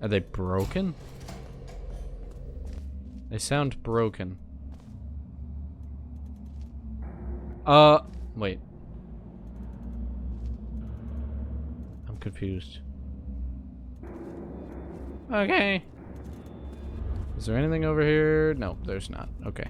Are they broken? They sound broken. Wait. I'm confused. Okay. Is there anything over here? No, there's not. Okay.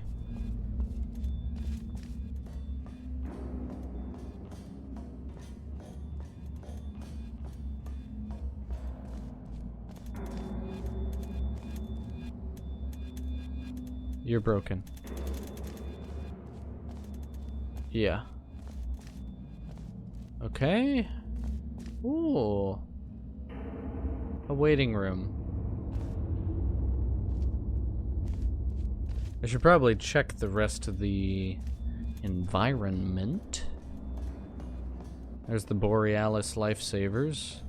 You're broken. Yeah. Okay. Ooh. A waiting room. I should probably check the rest of the environment. There's the Borealis Lifesavers.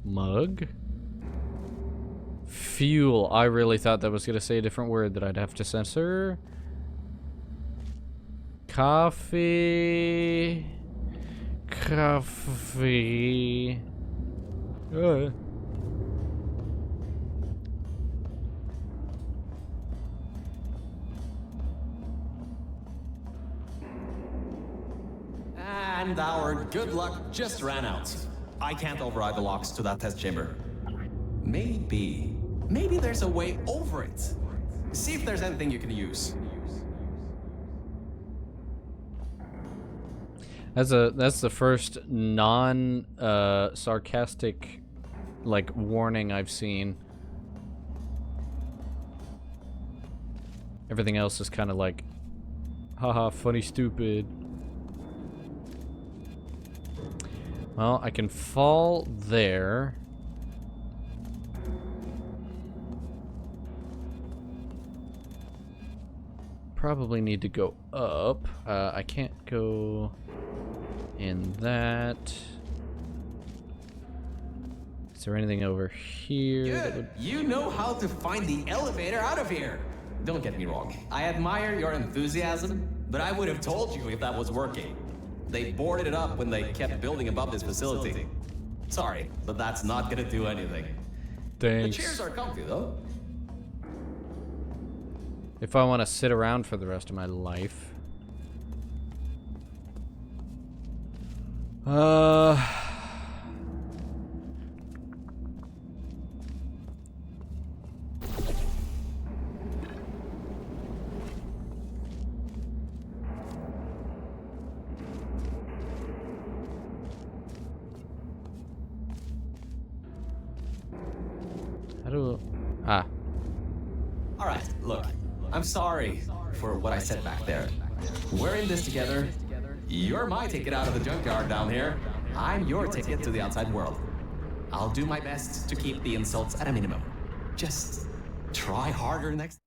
Mug. Fuel. I really thought that was going to say a different word that I'd have to censor. Coffee. Coffee. And our good luck just ran out. I can't override the locks to that test chamber. Maybe there's a way over it. See if there's anything you can use. That's the first non sarcastic like warning I've seen. Everything else is kind of like haha, funny, stupid. Well, I can fall there. Probably need to go up. I can't go in that. Is there anything over here? That would... You know how to find the elevator out of here. Don't get me wrong. I admire your enthusiasm, but I would have told you if that was working. They boarded it up when they kept building above this facility. Sorry, but that's not gonna do anything. Thanks. The chairs are comfy, though. If I want to sit around for the rest of my life. How do... Ah. Alright, look. I'm sorry for what I said back there. We're in this together. You're my ticket out of the junkyard down here. I'm your ticket to the outside world. I'll do my best to keep the insults at a minimum. Just try harder next.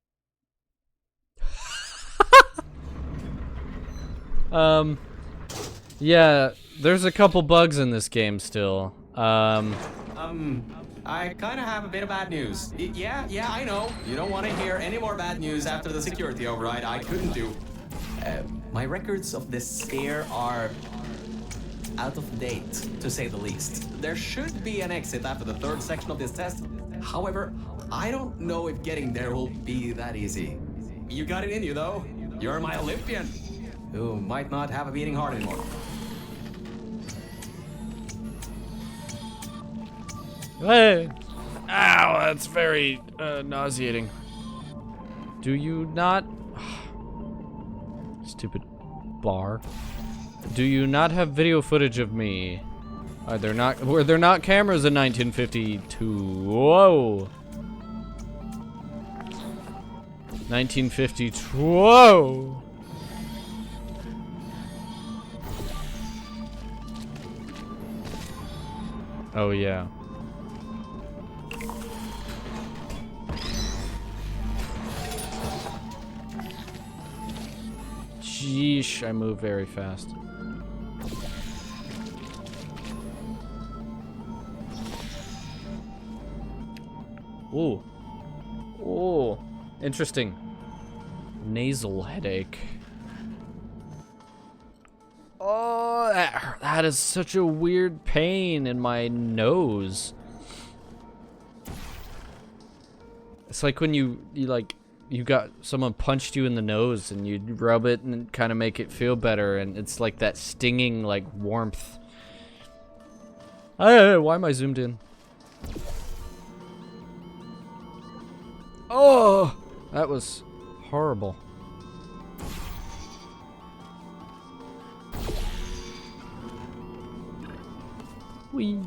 Yeah, there's a couple bugs in this game still. I kind of have a bit of bad news. Yeah, I know. You don't want to hear any more bad news after the security override. I couldn't do. My records of this sphere are out of date, to say the least. There should be an exit after the third section of this test. However, I don't know if getting there will be that easy. You got it in you, though. You're my Olympian, who might not have a beating heart anymore. Hey! Ow, that's very nauseating. Do you not... Stupid bar. Do you not have video footage of me? Were there not cameras in 1952? Whoa! 1952. Whoa! Oh yeah. Sheesh, I move very fast. Ooh. Ooh. Interesting. Nasal headache. Oh, that is such a weird pain in my nose. It's like when you got someone punched you in the nose and you rub it and kind of make it feel better, and it's like that stinging like warmth. Hey, why am I zoomed in? Oh, that was horrible. Whee.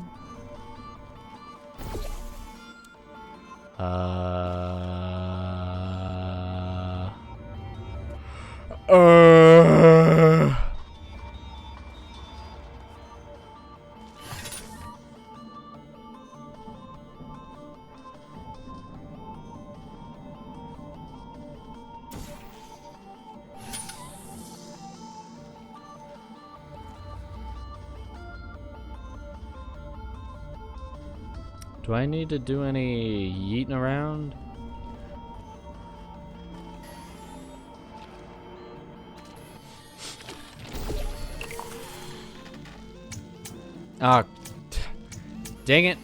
Do I need to do any yeeting around? Ah, dang it.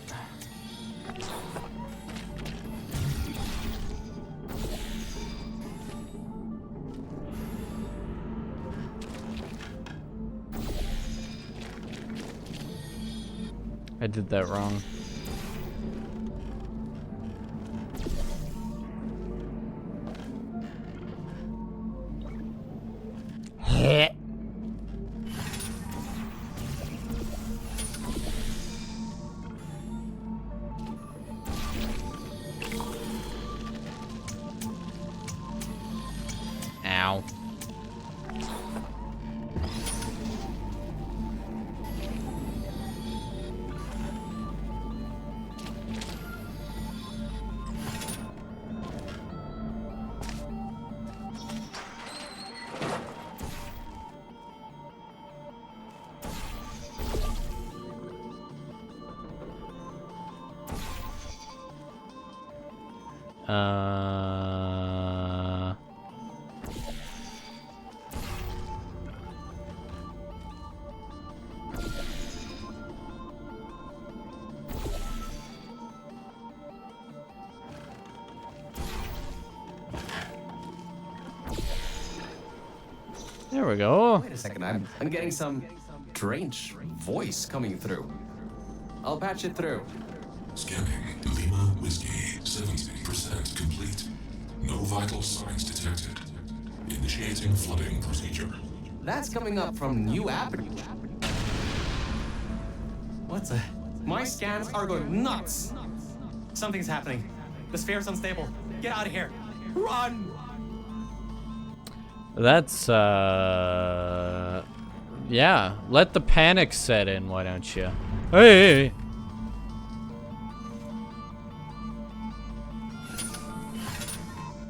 I did that wrong. Ow. There we go. Wait a second, I'm getting some strange voice coming through. I'll patch it through. Scanning. Lima Whiskey. 70% complete. No vital signs detected. Initiating flooding procedure. That's coming up from new app. What's a... My scans are going nuts. Something's happening. The sphere's unstable. Get out of here. Run! That's, yeah. Let the panic set in, why don't you? Hey!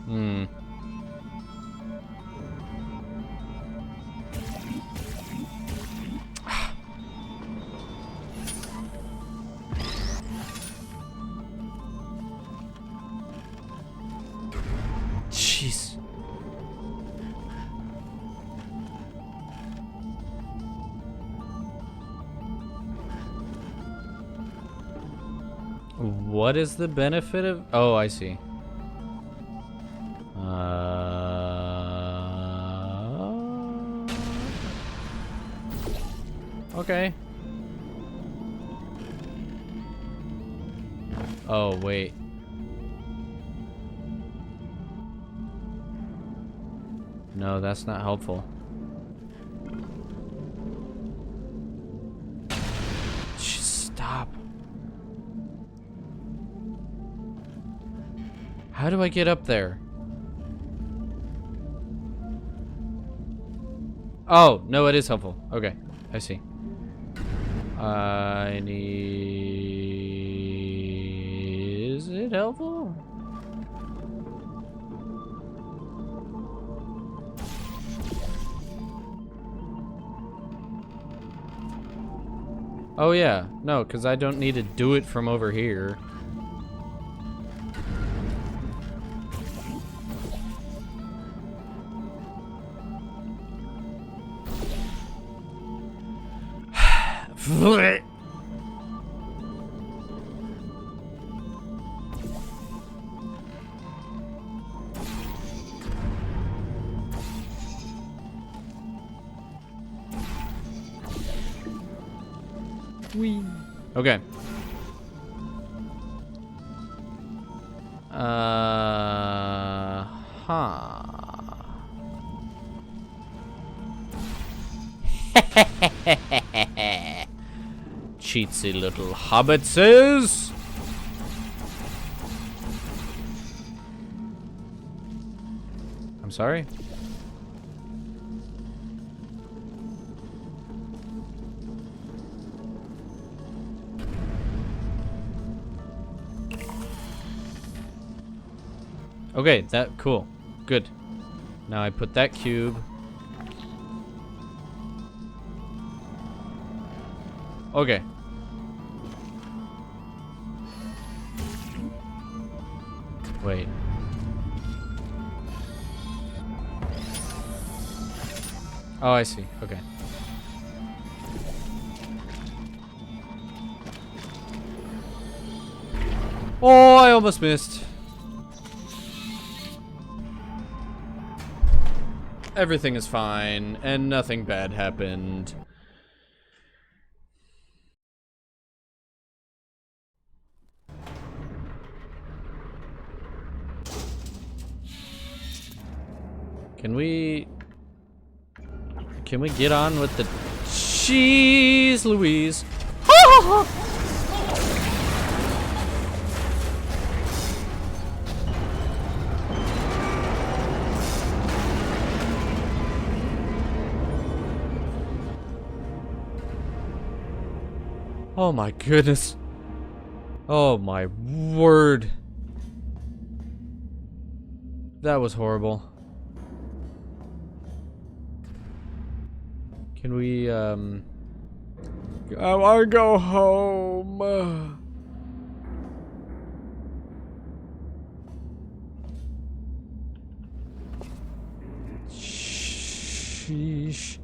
Hmm. Jeez. What is the benefit of... Oh, I see. Okay. Oh, wait. No, that's not helpful. Just stop. How do I get up there? Oh, no, it is helpful. Okay, I see. I need... Is it helpful? Oh yeah, no, because I don't need to do it from over here. Whee. Okay. Huh. Cheatsy little hobbitses. I'm sorry. Okay, that cool. Good. Now I put that cube. Okay. Wait. Oh, I see. Okay. Oh, I almost missed. Everything is fine, and nothing bad happened. Can we get on with the... Jeez Louise. Oh my goodness. Oh my word. That was horrible. Can we, I wanna go home. Sheesh.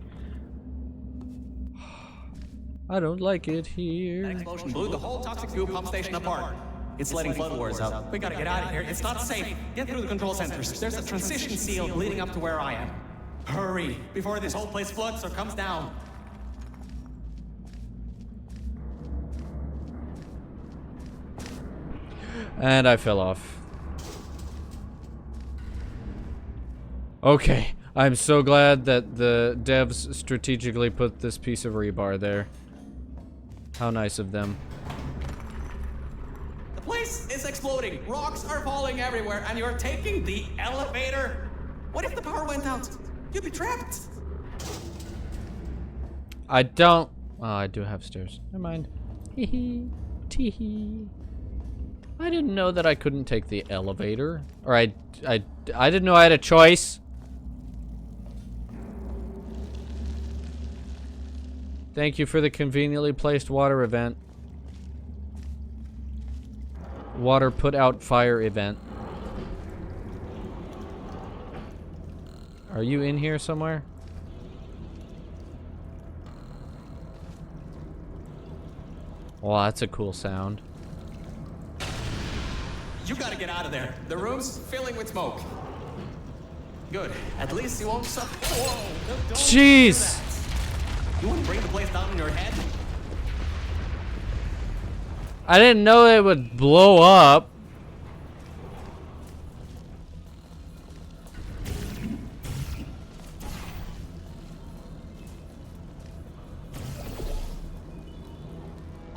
I don't like it here. That explosion blew the whole toxic fuel pump station apart. It's letting flood wars out. We gotta get out of here. It's not safe. Get through the control centers. There's a transition seal leading up to where I am. Hurry, before this whole place floods or comes down. And I fell off. Okay, I'm so glad that the devs strategically put this piece of rebar there. How nice of them. The place is exploding. Rocks are falling everywhere, and you're taking the elevator. What if the power went out? You'd be trapped. I don't. Oh, I do have stairs. Never mind. Hee hee. Tee hee. I didn't know that I couldn't take the elevator. Or I didn't know I had a choice. Thank you for the conveniently placed water event. Water put out fire event. Are you in here somewhere? Well, that's a cool sound. You gotta get out of there. The room's filling with smoke. Good. At least you won't suffer. Whoa! Don't Jeez! do that. You want to bring the place down in your head? I didn't know it would blow up.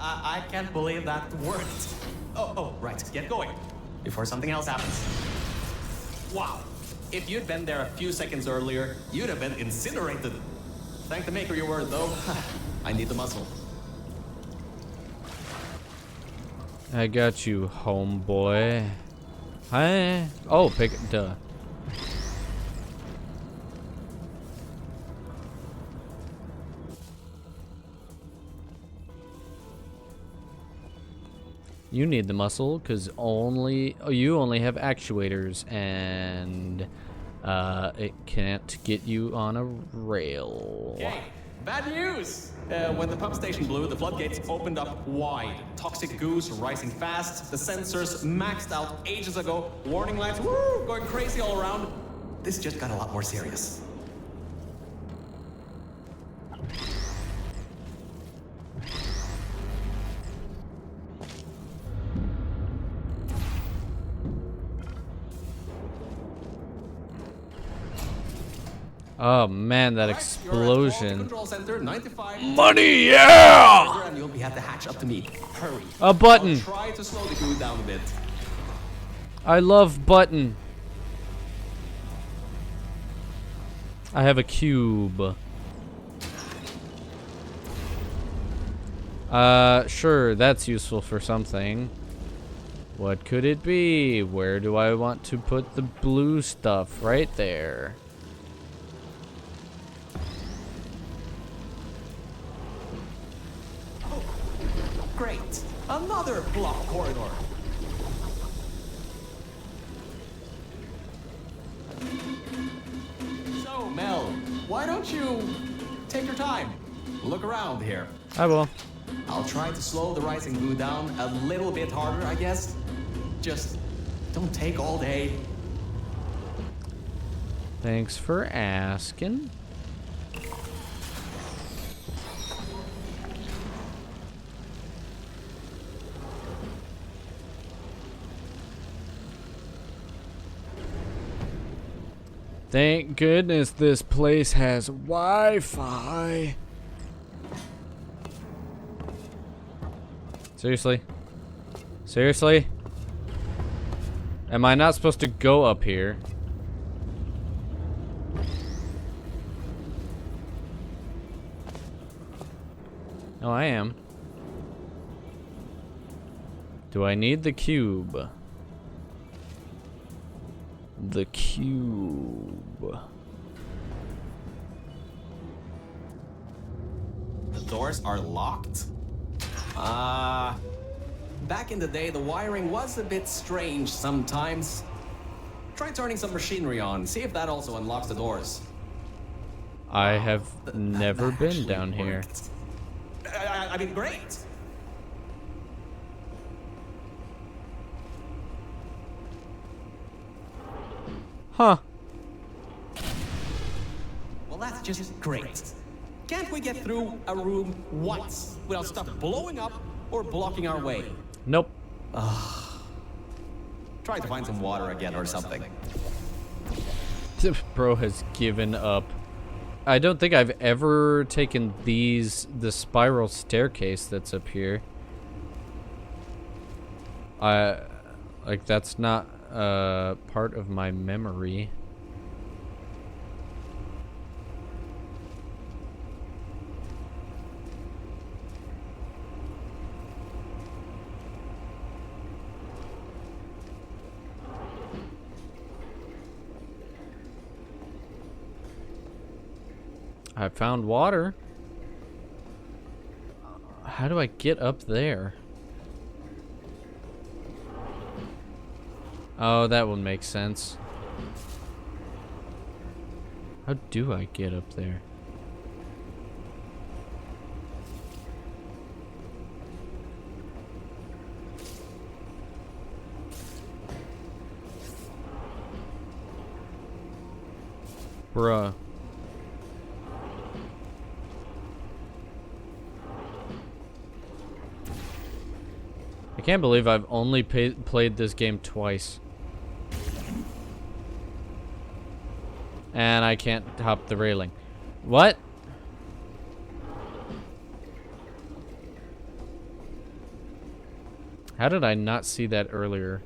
I can't believe that worked. Oh, right. Get going before something else happens. Wow. If you'd been there a few seconds earlier, you'd have been incinerated. Thank the maker you were, though. I need the muscle. I got you, homeboy. Hi. Oh, pick. Duh. You need the muscle because you only have actuators, and it can't get you on a rail. Okay, bad news! When the pump station blew, the floodgates opened up wide. Toxic goos rising fast, the sensors maxed out ages ago, warning lights going crazy all around. This just got a lot more serious. Oh man, that explosion. Control center, 95. Money, yeah! And you'll be at the hatch up to me. Hurry. A button. I'll try to slow the goo down a bit. I love button. I have a cube. Sure, that's useful for something. What could it be? Where do I want to put the blue stuff? Right there. Great. Another block corridor. So, Mel, why don't you take your time? Look around here. I will. I'll try to slow the rising goo down a little bit harder, I guess. Just don't take all day. Thanks for asking. Thank goodness this place has Wi-Fi. Seriously? Seriously? Am I not supposed to go up here? No, I am. Do I need the cube? The cube. The doors are locked? Back in the day, the wiring was a bit strange sometimes. Try turning some machinery on, see if that also unlocks the doors. I have never been actually down here. worked. I mean, great. Huh. Well, that's just great. Can't we get through a room once without stuff blowing up or blocking our way? Nope. Try to find some water again or something. Bro has given up. I don't think I've ever taken the spiral staircase that's up here. Like, that's not part of my memory. I found water. How do I get up there? Oh, that would make sense. How do I get up there? Bruh. I can't believe I've only played this game twice. And I can't hop the railing. What? How did I not see that earlier?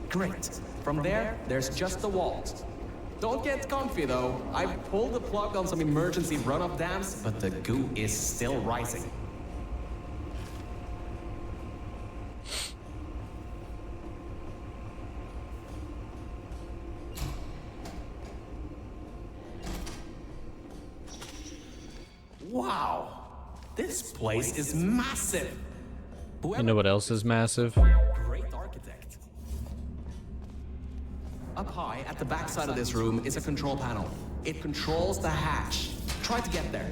Great. From there, there's just the walls. Don't get comfy though. I pulled the plug on some emergency run-up dams, but the goo is still rising. Wow. This place is massive. You know what else is massive? Great architect. Up high at the back side of this room is a control panel. It controls the hatch. Try to get there.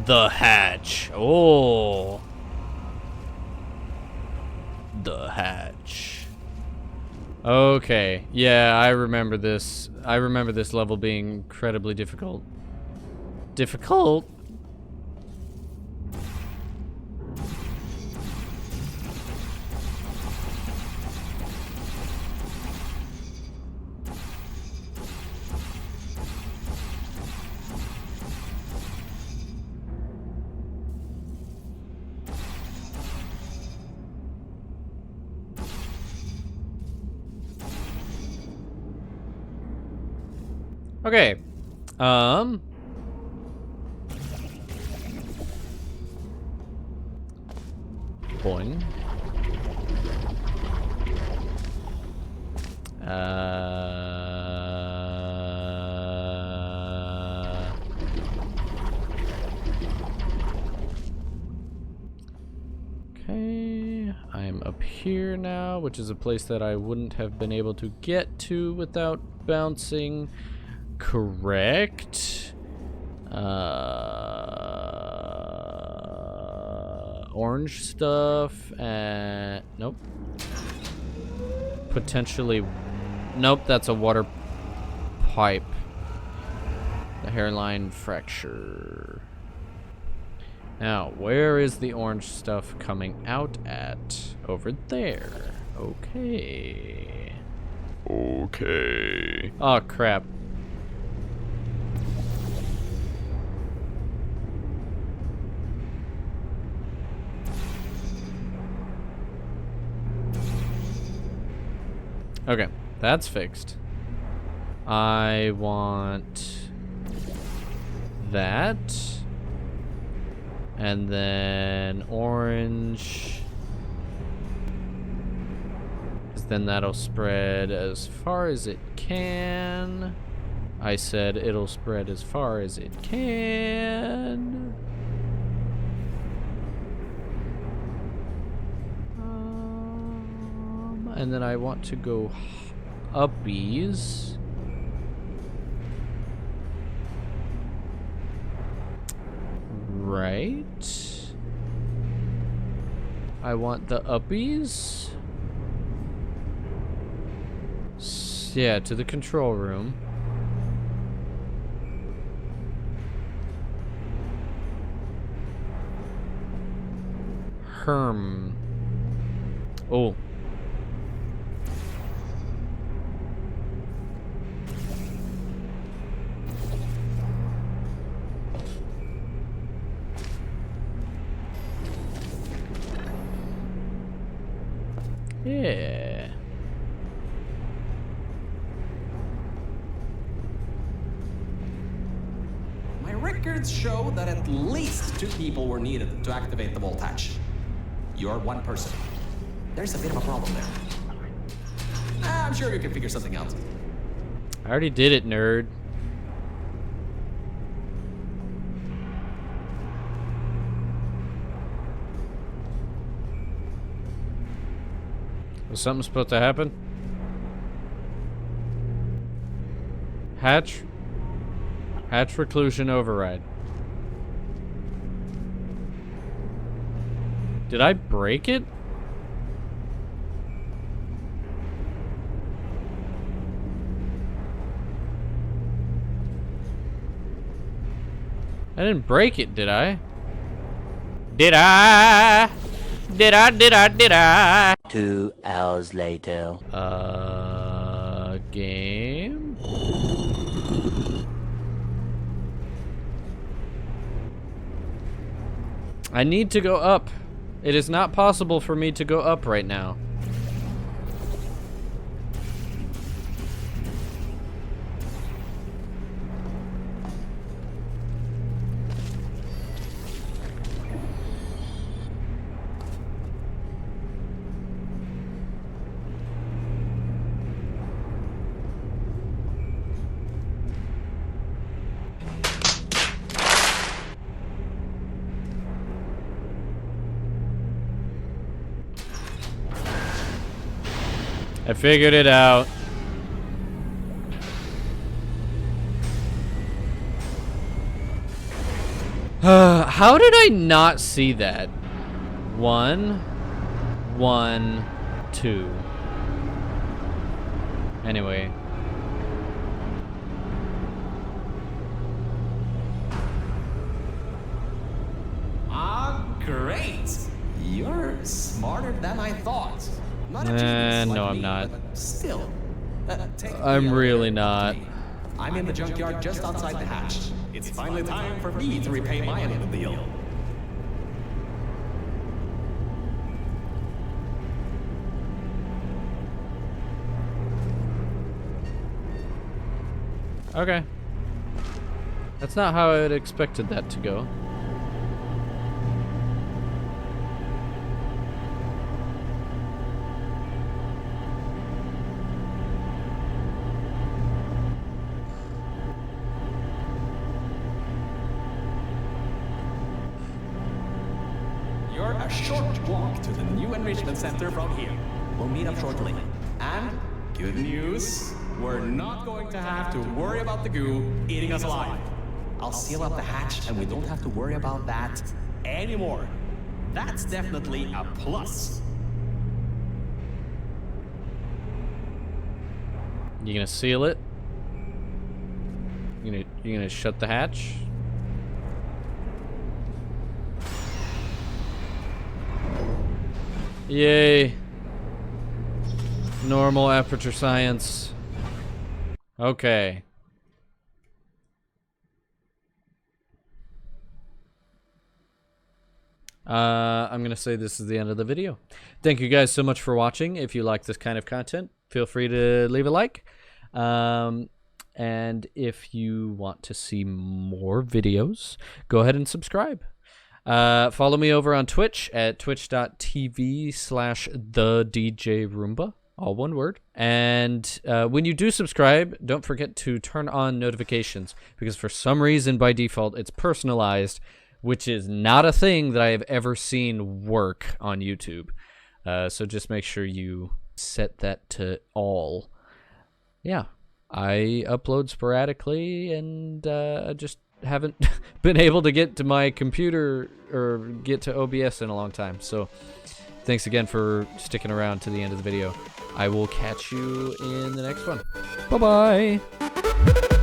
The hatch. Oh. The hatch. Okay. Yeah, I remember this. I remember this level being incredibly difficult. Difficult? Okay. Boing. Okay. I'm up here now, which is a place that I wouldn't have been able to get to without bouncing. Correct. Orange stuff and nope. Potentially, nope. That's a water pipe. The hairline fracture. Now, where is the orange stuff coming out at? Over there. Okay. Okay. Oh crap. Okay, that's fixed. I want that. And then orange. 'Cause then that'll spread as far as it can. I said it'll spread as far as it can. And then I want to go uppies. Right. I want the uppies. yeah, to the control room. Oh. Yeah. My records show that at least 2 people were needed to activate the vault hatch. You're 1 person. There's a bit of a problem there. I'm sure you can figure something out. I already did it, nerd. Was something supposed to happen? Hatch reclusion override. Did I break it? I didn't break it, did I? Did I? 2 hours later. Game? I need to go up. It is not possible for me to go up right now. I figured it out. How did I not see that? 1, 1, 2. Anyway. Great. You're smarter than I thought. Not a No, genius like I'm me, not. but still. Take I'm the really elevator not. with me. I'm in the junkyard just outside the hatch. It's finally time for me to repay my end of the deal. Okay. That's not how I had expected that to go. You're a short walk to the new enrichment center from here. We'll meet up shortly. And good news, we're not going to have to worry about the goo eating us alive. I'll seal up the hatch and we don't have to worry about that anymore. That's definitely a plus. You gonna seal it? You gonna shut the hatch? Yay. Normal aperture science. Okay. I'm gonna say this is the end of the video. Thank you guys so much for watching. If you like this kind of content, feel free to leave a like. And if you want to see more videos, go ahead and subscribe. Follow me over on Twitch at twitch.tv/TheDJroomba, all one word. And when you do subscribe, don't forget to turn on notifications, because for some reason by default it's personalized, which is not a thing that I have ever seen work on YouTube. So just make sure you set that to all. Yeah, I upload sporadically, and I just haven't been able to get to my computer or get to OBS in a long time. So Thanks again for sticking around to the end of the video. I will catch you in the next one. Bye-bye.